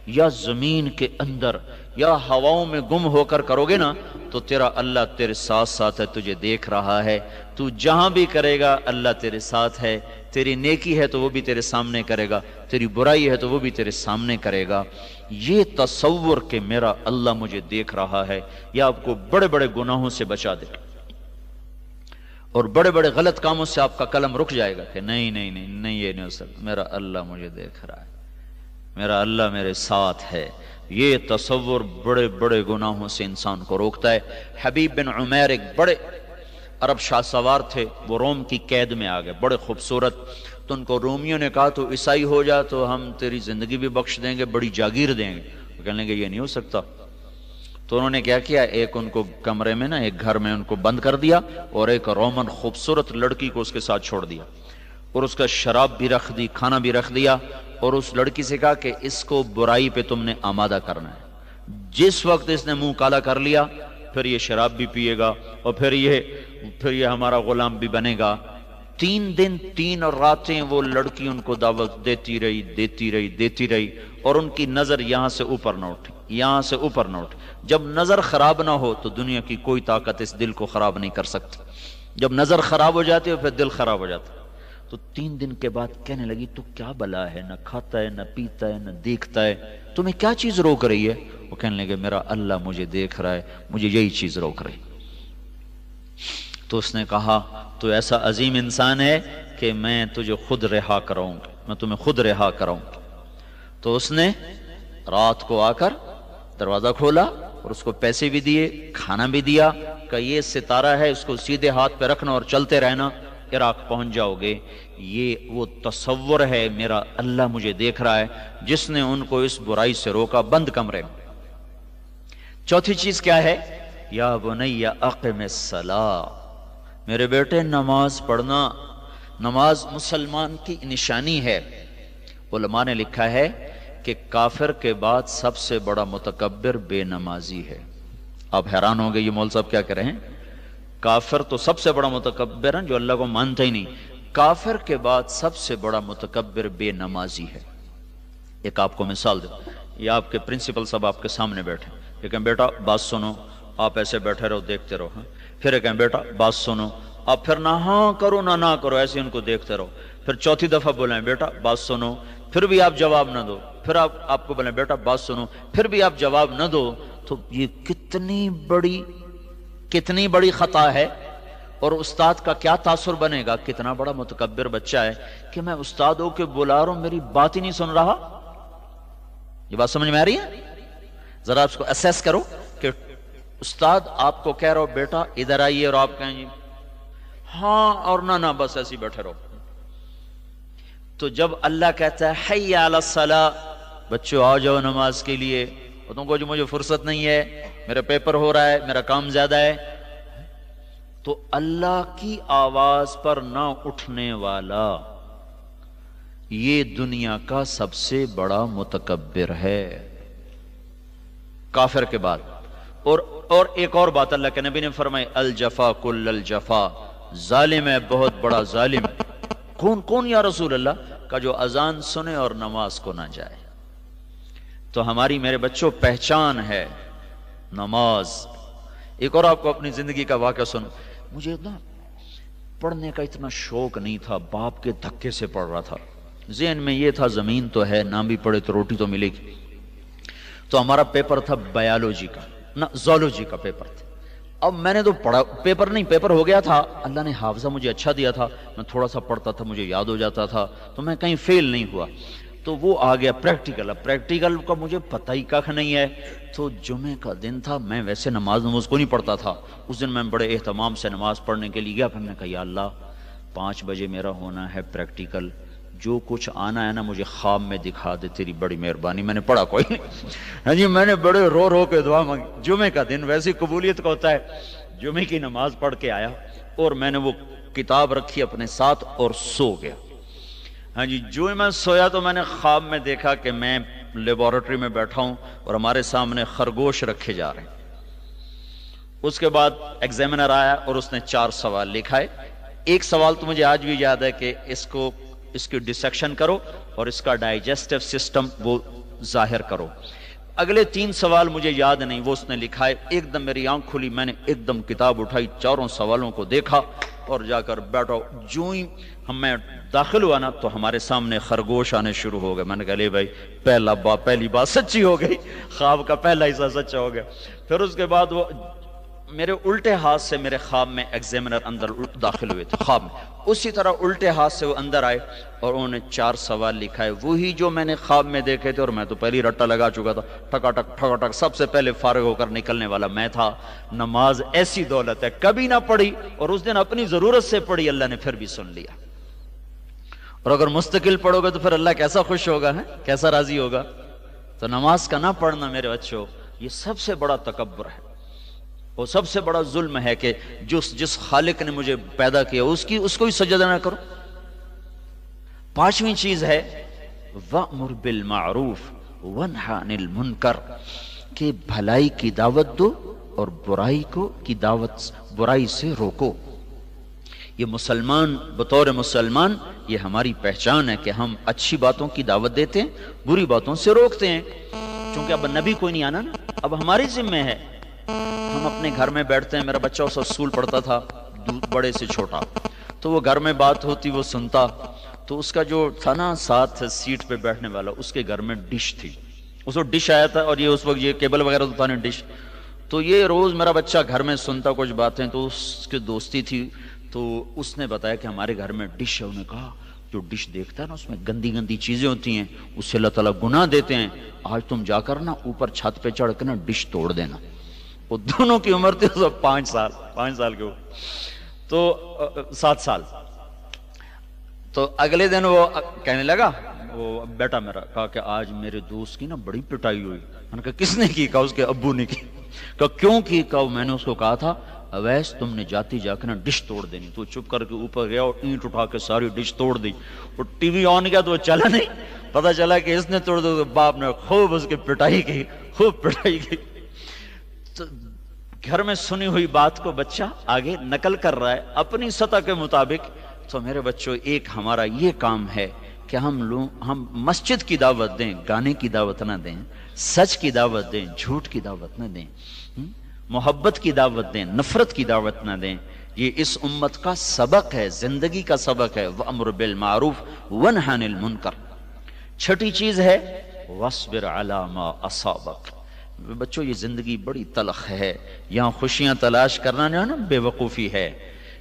یا زمین کے اندر یا ہواؤں میں گم ہو کر کرو گے نا، تو تیرا اللہ تیرے ساتھ ساتھ ہے، تجھے دیکھ رہا ہے، تو جہاں بھی کرے گا اللہ تیرے ساتھ ہے، تیری نیکی ہے تو وہ بھی تیرے سامنے کرے گا، تیری برائی ہے تو وہ بھی تیرے سامنے کرے گا۔ یہ تصور کہ میرا اللہ مجھے دیکھ رہا ہے، یہ آپ کو بڑے بڑے گناہوں سے بچا دے اور بڑے بڑے غلط کاموں سے آپ کا قلم رک جائے گا کہ نہیں نہیں نہیں نہیں، یہ نہیں ہو سکتا، میرا اللہ مجھے دیکھ رہا ہے، میرا اللہ میرے ساتھ ہے۔ یہ تصور بڑے بڑے گناہوں سے انسان کو روکتا ہے۔ حبیب بن عمیر ایک بڑے عرب شاہ سوار تھے، وہ روم کی قید میں آ گئے، بڑے خوبصورت، تو ان کو رومیوں نے کہا تو عیسائی ہو جا تو ہم تیری زندگی بھی بخش دیں گے، بڑی جاگیر دیں گے۔ وہ کہنے لگے یہ نہیں ہو سکتا، تو انہوں نے کیا کیا، ایک ان کو کمرے میں نا ایک گھر میں ان کو بند کر دیا اور ایک رومن خوبصورت لڑکی کو اس کے ساتھ چھوڑ دیا اور اس کا شراب بھی رکھ دی، کھانا بھی رکھ دیا، اور اس لڑکی سے کہا کہ اس کو برائی پہ تم نے آمادہ کرنا ہے، جس وقت اس نے منہ کالا کر لیا پھر یہ شراب بھی پیے گا اور پھر یہ ہمارا غلام بھی بنے گا۔ 3 دن 3 راتیں وہ لڑکی ان کو دعوت دیتی رہی اور ان کی نظر یہاں سے اوپر نہ اٹھی، یہاں سے اوپر نہ اٹھی۔ جب نظر خراب نہ ہو تو دنیا کی کوئی طاقت اس دل کو خراب نہیں کر سکتی، جب نظر خراب ہو جاتی ہے پھر دل خراب ہو جاتا ہے۔ تو 3 دن کے بعد کہنے لگی تو کیا بلا ہے، نہ کھاتا ہے نہ پیتا ہے نہ دیکھتا ہے، تمہیں کیا چیز روک رہی ہے؟ وہ کہنے لگے میرا اللہ مجھے دیکھ رہا ہے، مجھے یہی چیز روک رہی۔ تو اس نے کہا تو ایسا عظیم انسان ہے کہ میں تجھے خود رہا کراؤں گا، میں تمہیں خود رہا کراؤں گا۔ تو اس نے رات کو آ کر دروازہ کھولا اور اس کو پیسے بھی دیے، کھانا بھی دیا کہ یہ ستارہ ہے، اس کو سیدھے ہاتھ پہ رکھنا اور چلتے رہنا، عراق پہنچ جاؤ گے۔ یہ وہ تصور ہے میرا اللہ مجھے دیکھ رہا ہے جس نے ان کو اس برائی سے روکا بند کمرے میں۔ چوتھی چیز کیا ہے؟ یا بنی اقم الصلاۃ، میرے بیٹے نماز پڑھنا۔ نماز مسلمان کی نشانی ہے۔ علماء نے لکھا ہے کہ کافر کے بعد سب سے بڑا متکبر بے نمازی ہے۔ آپ حیران ہوں گے یہ مول صاحب کیا کہہ رہے ہیں؟ کافر تو سب سے بڑا متکبر ہے جو اللہ کو مانتا ہی نہیں، کافر کے بعد سب سے بڑا متکبر بے نمازی ہے۔ ایک آپ کو مثال دو، یہ آپ کے پرنسپل صاحب آپ کے سامنے بیٹھے، لیکن بیٹا بات سنو، آپ ایسے بیٹھے رہو دیکھتے رہو، پھر ایک بیٹا بات سنو، آپ پھر نہ ہاں کرو نہ کرو، ایسے ان کو دیکھتے رہو، پھر چوتھی دفعہ بولیں بیٹا بات سنو، پھر بھی آپ جواب نہ دو، پھر آپ کو بولیں بیٹا بات سنو، پھر بھی آپ جواب نہ دو، تو یہ کتنی بڑی خطا ہے۔ اور استاد کا کیا تاثر بنے گا، کتنا بڑا متکبر بچہ ہے کہ میں استاد ہو کے بلا رہا ہوں، میری بات ہی نہیں سن رہا۔ یہ بات سمجھ میں آ رہی ہے؟ ذرا اس کو اسیس کرو کہ استاد آپ کو کہہ رہا ہو بیٹا ادھر آئیے اور آپ کہیں گے ہاں اور نہ بس ایسے ہی بیٹھے رہو۔ تو جب اللہ کہتا ہے حی علی الصلاۃ، بچوں آ جاؤ نماز کے لیے، اور تم کو جو مجھے فرصت نہیں ہے، میرا پیپر ہو رہا ہے، میرا کام زیادہ ہے، تو اللہ کی آواز پر نہ اٹھنے والا یہ دنیا کا سب سے بڑا متکبر ہے کافر کے بعد۔ اور ایک اور بات اللہ کے نبی نے فرمائی الجفا کل الجفا، ظالم ہے بہت بڑا ظالم۔ کون یا رسول اللہ کا جو اذان سنے اور نماز کو نہ جائے۔ تو ہماری میرے بچوں پہچان ہے نماز۔ ایک اور آپ کو اپنی زندگی کا واقعہ سنو، مجھے نا پڑھنے کا اتنا شوق نہیں تھا، باپ کے دھکے سے پڑھ رہا تھا، ذہن میں یہ تھا زمین تو ہے، نہ بھی پڑھے تو روٹی تو ملے گی۔ تو ہمارا پیپر تھا بایولوجی کا، نہ زولوجی کا پیپر تھا۔ اب میں نے تو پڑھا، پیپر ہو گیا تھا، اللہ نے حافظہ مجھے اچھا دیا تھا، میں تھوڑا سا پڑھتا تھا مجھے یاد ہو جاتا تھا، تو میں کہیں فیل نہیں ہوا۔ تو وہ آ گیا پریکٹیکل، اب پریکٹیکل کا مجھے پتہ ہی کھ نہیں ہے۔ تو جمعے کا دن تھا، میں ویسے نماز کو نہیں پڑھتا تھا، اس دن میں بڑے اہتمام سے نماز پڑھنے کے لیے گیا۔ پھر میں نے کہا یا اللہ 5 بجے میرا ہونا ہے پریکٹیکل، جو کچھ آنا ہے نا مجھے خواب میں دکھا دے، تیری بڑی مہربانی۔ میں نے پڑھا کوئی نہیں، ہاں جی، میں نے بڑے رو کے دعا مانگی۔ جمعے کا دن ویسی قبولیت کا ہوتا ہے، جمعے کی نماز پڑھ کے آیا اور میں نے وہ کتاب رکھی اپنے ساتھ اور سو گیا۔ ہاں جی، جو میں سویا تو میں نے خواب میں دیکھا کہ میں لیبارٹری میں بیٹھا ہوں اور ہمارے سامنے خرگوش رکھے جا رہے ہیں، اس کے بعد ایگزامینر آیا اور اس نے 4 سوال لکھائے. ایک سوال تو مجھے آج بھی یاد ہے کہ اس کی ڈسیکشن کرو اور اس کا ڈائجسٹو سسٹم وہ ظاہر کرو. اگلے 3 سوال مجھے یاد نہیں، وہ اس نے لکھا ہے. ایک دم میری آنکھ کھلی، میں نے ایک دم کتاب اٹھائی، 4 سوالوں کو دیکھا اور جا کر بیٹھا. جو ہی میں داخل ہوا نا تو ہمارے سامنے خرگوش آنے شروع ہو گئے. میں نے کہا لے بھائی پہلی بات سچی ہو گئی، خواب کا پہلا حصہ سچا ہو گیا. پھر اس کے بعد وہ میرے الٹے ہاتھ سے میرے خواب میں ایگزامینر اندر داخل ہوئے تھے خواب میں، اسی طرح الٹے ہاتھ سے وہ اندر آئے اور انہوں نے 4 سوال لکھائے، وہی جو میں نے خواب میں دیکھے تھے. اور میں تو پہلی رٹا لگا چکا تھا، ٹھکا ٹک سب سے پہلے فارغ ہو کر نکلنے والا میں تھا. نماز ایسی دولت ہے، کبھی نہ پڑھی اور اس دن اپنی ضرورت سے پڑھی، اللہ نے پھر بھی سن لیا. اور اگر مستقل پڑھو گے تو پھر اللہ کیسا خوش ہوگا، کیسا راضی ہوگا. تو نماز کا نہ پڑھنا میرے بچوں یہ سب سے بڑا تکبر ہے، وہ سب سے بڑا ظلم ہے کہ جس خالق نے مجھے پیدا کیا اس کو ہی سجدہ نہ کرو. 5ویں چیز ہے وَأْمُرْ بِالْمَعْرُوفِ وَانْهَ عَنِ الْمُنْكَرِ، کہ بھلائی کی دعوت دو اور برائی سے روکو. یہ مسلمان بطور مسلمان یہ ہماری پہچان ہے کہ ہم اچھی باتوں کی دعوت دیتے ہیں، بری باتوں سے روکتے ہیں. چونکہ اب نبی کوئی نہیں آنا نا، اب ہماری ذمہ ہے. ہم اپنے گھر میں بیٹھتے ہیں، میرا بچہ اس اسکول پڑھتا تھا بڑے سے چھوٹا، تو وہ گھر میں بات ہوتی وہ سنتا، تو اس کا جو تھا نا ساتھ سیٹ پہ بیٹھنے والا، اس کے گھر میں ڈش تھی. اس وقت ڈش آیا تھا اور یہ اس وقت یہ کیبل وغیرہ تو تھا نہیں، ڈش. تو یہ روز میرا بچہ گھر میں سنتا کچھ باتیں، تو اس کی دوستی تھی، تو اس نے بتایا کہ ہمارے گھر میں ڈش ہے. انہوں نے کہا جو ڈش دیکھتا ہے نا اس میں گندی چیزیں ہوتی ہیں، اس سے اللہ تعالیٰ گناہ دیتے ہیں. آج تم جا کر نا اوپر چھت پہ چڑھ کے نا ڈش توڑ دینا. وہ دونوں کی عمر تھی 5 سال کے، تو 7 سال. تو اگلے دن وہ کہنے لگا، وہ بیٹا میرا کہا کہ آج میرے دوست کی نا بڑی پٹائی ہوئی. میں نے کہا کس نے کی؟ کہا اس کے ابو نے کی. کہا کیوں کی؟ کہا میں نے اس کو کہا تھا اویس تم نے جاتی جا کے نا ڈش توڑ دینی. تو چپ کر کے اوپر گیا اور اینٹ اٹھا کے ساری ڈش توڑ دی. اور ٹی وی آن کیا تو وہ چلا نہیں، پتہ چلا کہ اس نے توڑ دیا. باپ نے خوب اس کی پٹائی کی. تو گھر میں سنی ہوئی بات کو بچہ آگے نقل کر رہا ہے اپنی سطح کے مطابق. تو میرے بچوں ایک ہمارا یہ کام ہے کہ ہم مسجد کی دعوت دیں، گانے کی دعوت نہ دیں، سچ کی دعوت دیں، جھوٹ کی دعوت نہ دیں، محبت کی دعوت دیں، نفرت کی دعوت نہ دیں. یہ اس امت کا سبق ہے، زندگی کا سبق ہے. وَأَمْرُ بِالْمَعْرُوفِ وَانْهَ عَنِ الْمُنْكَرِ. 6ٹھی چیز ہے وَاصْبِرْ عَلَى مَا أَصَابَكَ. بچوں یہ زندگی بڑی تلخ ہے، یہاں خوشیاں تلاش کرنا جو ہے نا بے وقوفی ہے.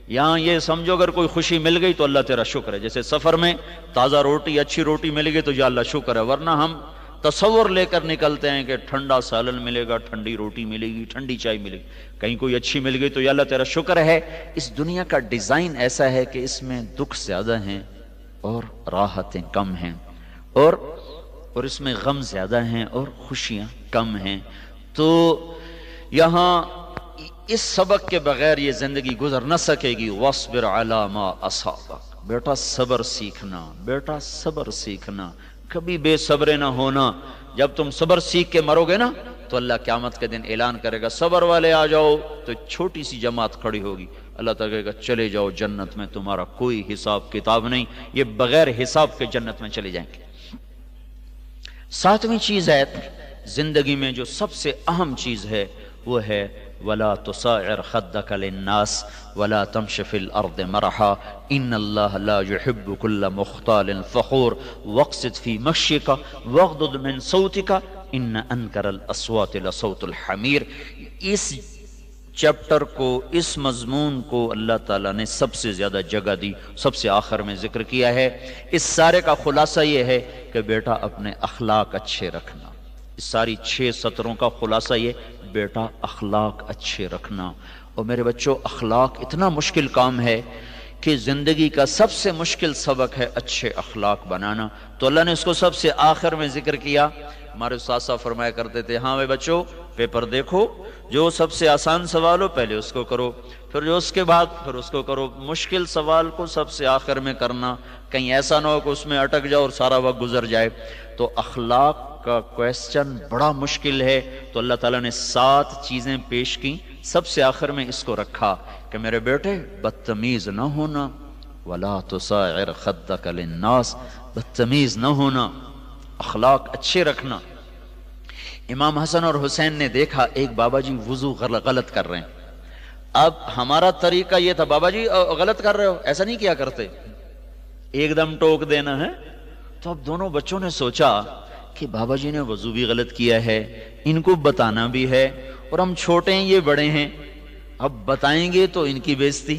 یہاں یہ سمجھو اگر کوئی خوشی مل گئی تو اللہ تیرا شکر ہے. جیسے سفر میں تازہ روٹی اچھی روٹی مل گئی تو یا اللہ شکر ہے، ورنہ ہم تصور لے کر نکلتے ہیں کہ ٹھنڈا سالن ملے گا، ٹھنڈی روٹی ملے گی، ٹھنڈی چائے ملے گی. کہیں کوئی اچھی مل گئی تو یا اللہ تیرا شکر ہے. اس دنیا کا ڈیزائن ایسا ہے کہ اس میں دکھ زیادہ ہیں اور راحتیں کم ہیں، اور اس میں غم زیادہ ہیں اور خوشیاں کم ہیں. تو یہاں اس سبق کے بغیر یہ زندگی گزر نہ سکے گی. وَاصْبِرْ عَلَى مَا أَصَابَكَ. بیٹا صبر سیکھنا، کبھی بے صبر نہ ہونا. جب تم صبر سیکھ کے مرو گے نا تو اللہ قیامت کے دن اعلان کرے گا صبر والے آ جاؤ. تو چھوٹی سی جماعت کھڑی ہوگی، اللہ تعالیٰ کہے گا چلے جاؤ جنت میں، تمہارا کوئی حساب کتاب نہیں، یہ بغیر حساب کے جنت میں چلے جائیں گے. 7ویں چیز ہے زندگی میں جو سب سے اہم چیز ہے وہ ہے وَلَا تُصَعِّرْ خَدَّكَ لِلنَّاسِ وَلَا تَمْشِ فِي الْأَرْضِ مَرَحًا إِنَّ اللَّهَ لَا يُحِبُّ كُلَّ مُخْتَالٍ فَخُورٍ وَاقْصِدْ فِي مَشْيِكَ وَاغْضُضْ مِنْ صَوْتِكَ إِنَّ أَنْكَرَ الْأَصْوَاتِ لَصَوْتُ الْحَمِيرِ. اس چیپٹر کو، اس مضمون کو اللہ تعالیٰ نے سب سے زیادہ جگہ دی، سب سے آخر میں ذکر کیا ہے. اس سارے کا خلاصہ یہ ہے کہ بیٹا اپنے اخلاق اچھے رکھنا. اس ساری 6 سطروں کا خلاصہ یہ، بیٹا اخلاق اچھے رکھنا. اور میرے بچوں اخلاق اتنا مشکل کام ہے کہ زندگی کا سب سے مشکل سبق ہے اچھے اخلاق بنانا. تو اللہ نے اس کو سب سے آخر میں ذکر کیا. ہمارے استاد صاحب فرمایا کرتے تھے ہاں بھائی بچوں پیپر دیکھو، جو سب سے آسان سوال ہو پہلے اس کو کرو، پھر جو اس کے بعد پھر اس کو کرو. مشکل سوال کو سب سے آخر میں کرنا، کہیں ایسا نہ ہو کہ اس میں اٹک جاؤ اور سارا وقت گزر جائے. تو اخلاق کا کویسچن بڑا مشکل ہے. تو اللہ تعالیٰ نے 7 چیزیں پیش کی، سب سے آخر میں اس کو رکھا کہ میرے بیٹے بدتمیز نہ ہونا، وَلَا تُصَاعِرْ خَدَّكَ لِلنَّاسِ، بدتمیز نہ ہونا، اخلاق اچھے رکھنا۔ امام حسن اور حسین نے دیکھا ایک بابا جی وضو غلط کر رہے ہیں۔ اب ہمارا طریقہ یہ تھا، بابا جی غلط کر رہے ہو، ایسا نہیں کیا کرتے، ایک دم ٹوک دینا ہے۔ تو اب دونوں بچوں نے سوچا کہ بابا جی نے وضو بھی غلط کیا ہے، ان کو بتانا بھی ہے، اور ہم چھوٹے ہیں یہ بڑے ہیں، اب بتائیں گے تو ان کی بےزتی،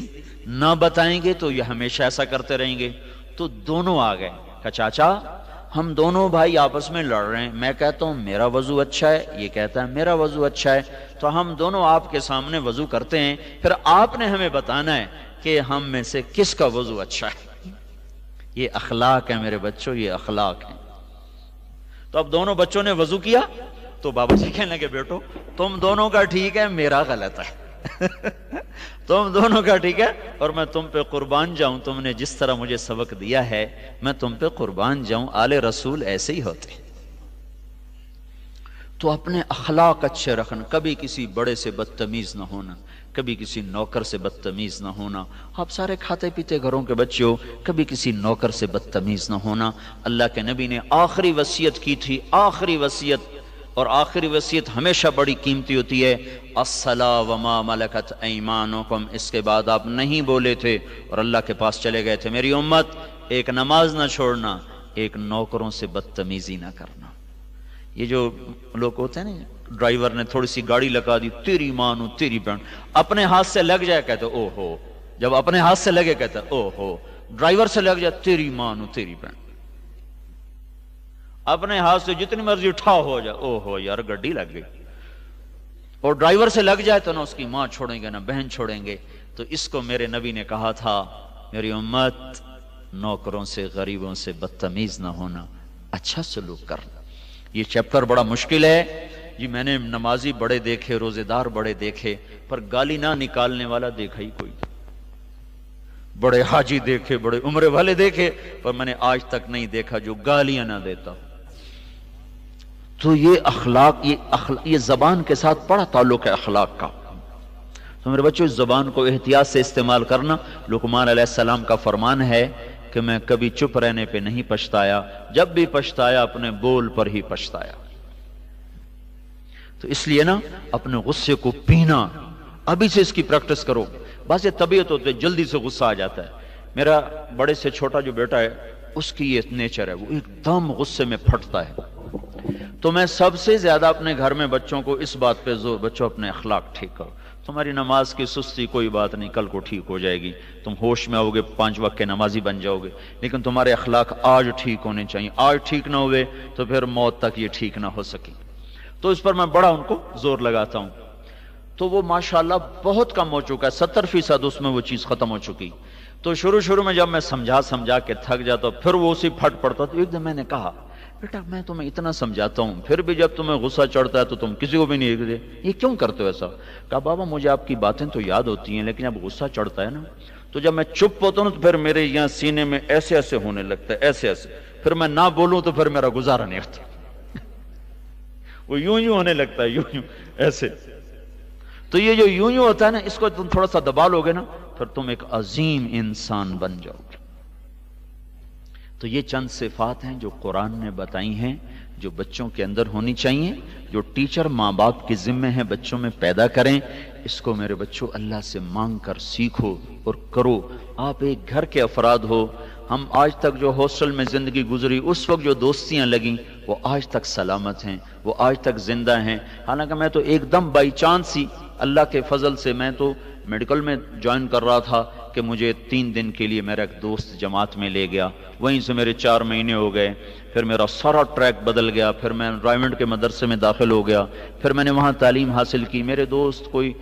نہ بتائیں گے تو یہ ہمیشہ ایسا کرتے رہیں گے۔ تو دونوں آ گئے کہ چاچا ہم دونوں بھائی آپس میں لڑ رہے ہیں، میں کہتا ہوں میرا وضو اچھا ہے، یہ کہتا ہے میرا وضو اچھا ہے، تو ہم دونوں آپ کے سامنے وضو کرتے ہیں، پھر آپ نے ہمیں بتانا ہے کہ ہم میں سے کس کا وضو اچھا ہے۔ یہ اخلاق ہے میرے بچوں، یہ اخلاق ہے۔ تو اب دونوں بچوں نے وضو کیا تو بابا جی کہنے لگے بیٹو تم دونوں کا ٹھیک ہے، میرا غلط ہے۔ تم دونوں کا ٹھیک ہے اور میں تم پہ قربان جاؤں، تم نے جس طرح مجھے سبق دیا ہے میں تم پہ قربان جاؤں، آل رسول ایسے ہی ہوتے۔ تو اپنے اخلاق اچھے رکھنا، کبھی کسی بڑے سے بدتمیز نہ ہونا، کبھی کسی نوکر سے بدتمیز نہ ہونا۔ آپ سارے کھاتے پیتے گھروں کے بچے ہو، کبھی کسی نوکر سے بدتمیز نہ ہونا۔ اللہ کے نبی نے آخری وصیت کی تھی، آخری وصیت، اور آخری وصیت ہمیشہ بڑی قیمتی ہوتی ہے، الصلاۃ وما ملکت ایمانکم، اس کے بعد آپ نہیں بولے تھے اور اللہ کے پاس چلے گئے تھے، میری امت ایک نماز نہ چھوڑنا، ایک نوکروں سے بدتمیزی نہ کرنا۔ یہ جو لوگ ہوتے ہیں نا، ڈرائیور نے تھوڑی سی گاڑی لگا دی، تیری مانو تیری بہن، اپنے ہاتھ سے لگ جائے کہتے او ہو، جب اپنے ہاتھ سے لگے کہتے او ہو، ڈرائیور سے لگ جائے تیری مانو تیری بہن، اپنے ہاتھ سے جتنی مرضی اٹھا ہو جائے او ہو یار گڈی لگ گئی، اور ڈرائیور سے لگ جائے تو نہ اس کی ماں چھوڑیں گے نہ بہن چھوڑیں گے۔ تو اس کو میرے نبی نے کہا تھا میری امت نوکروں سے غریبوں سے بدتمیز نہ ہونا، اچھا سلوک کرنا۔ یہ چیپٹر بڑا مشکل ہے جی، میں نے نمازی بڑے دیکھے، روزے دار بڑے دیکھے، پر گالی نہ نکالنے والا دیکھا ہی کوئی، بڑے حاجی دیکھے، بڑے عمرے والے دیکھے، پر میں نے آج تک نہیں دیکھا جو گالیاں نہ دیتا۔ تو یہ اخلاق، یہ زبان کے ساتھ بڑا تعلق ہے اخلاق کا۔ تو میرے بچوں اس زبان کو احتیاط سے استعمال کرنا۔ لقمان علیہ السلام کا فرمان ہے کہ میں کبھی چپ رہنے پہ نہیں پچھتایا، جب بھی پچھتایا اپنے بول پر ہی پچھتایا۔ تو اس لیے نا اپنے غصے کو پینا، ابھی سے اس کی پریکٹس کرو۔ بعض طبیعت ہوتے جلدی سے غصہ آ جاتا ہے، میرا بڑے سے چھوٹا جو بیٹا ہے اس کی یہ نیچر ہے، وہ ایک دم غصے میں پھٹتا ہے۔ تو میں سب سے زیادہ اپنے گھر میں بچوں کو اس بات پہ زور، بچوں اپنے اخلاق ٹھیک کرو، تمہاری نماز کی سستی کوئی بات نہیں، کل کو ٹھیک ہو جائے گی، تم ہوش میں آؤ گے، 5 وقت کے نمازی بن جاؤ گے، لیکن تمہارے اخلاق آج ٹھیک ہونے چاہیے، آج ٹھیک نہ ہوئے تو پھر موت تک یہ ٹھیک نہ ہو سکی۔ تو اس پر میں بڑا ان کو زور لگاتا ہوں۔ تو وہ ماشاءاللہ بہت کم ہو چکا ہے، 70% اس میں وہ چیز ختم ہو چکی۔ تو شروع میں جب میں سمجھا کے تھک جاتا پھر وہ اسی پھٹ پڑتا، تو ایک دن میں نے کہا بیٹا میں تمہیں اتنا سمجھاتا ہوں پھر بھی جب تمہیں غصہ چڑھتا ہے تو تم کسی کو بھی نہیں دیکھتے، یہ کیوں کرتے ہو ایسا؟ کہا بابا مجھے آپ کی باتیں تو یاد ہوتی ہیں لیکن اب غصہ چڑھتا ہے نا، تو جب میں چپ ہوتا ہوں تو پھر میرے یہاں سینے میں ایسے ایسے ہونے لگتا ہے، ایسے ایسے، پھر میں نہ بولوں تو پھر میرا گزارا نہیں ہوتا، وہ یوں ہونے لگتا ہے، یوں ایسے۔ تو یہ جو یوں ہوتا ہے نا، اس کو تم تھوڑا سا دبا لو گے نا پھر تم ایک عظیم انسان بن جاؤ گے۔ تو یہ چند صفات ہیں جو قرآن نے بتائی ہیں، جو بچوں کے اندر ہونی چاہیے، جو ٹیچر ماں باپ کے ذمہ ہیں بچوں میں پیدا کریں۔ اس کو میرے بچوں اللہ سے مانگ کر سیکھو اور کرو۔ آپ ایک گھر کے افراد ہو، ہم آج تک جو ہاسٹل میں زندگی گزری، اس وقت جو دوستیاں لگیں وہ آج تک سلامت ہیں، وہ آج تک زندہ ہیں۔ حالانکہ میں تو ایک دم بائی چانس ہی اللہ کے فضل سے، میں تو میڈیکل میں جوائن کر رہا تھا کہ مجھے 3 دن کے لیے میرا ایک دوست جماعت میں لے گیا، وہیں سے میرے 4 مہینے ہو گئے، پھر میرا سارا ٹریک بدل گیا، پھر میں رائمنڈ کے مدرسے میں داخل ہو گیا، پھر میں نے وہاں تعلیم حاصل کی۔ میرے دوست کوئی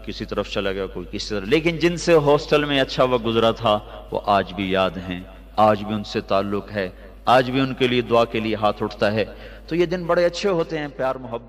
کسی طرف چلا گیا، کوئی کسی طرف، لیکن جن سے ہاسٹل میں اچھا وقت گزرا تھا وہ آج بھی یاد ہیں، آج بھی ان سے تعلق ہے، آج بھی ان کے لیے دعا کے لیے ہاتھ اٹھتا ہے۔ تو یہ دن بڑے اچھے ہوتے ہیں، پیار محبت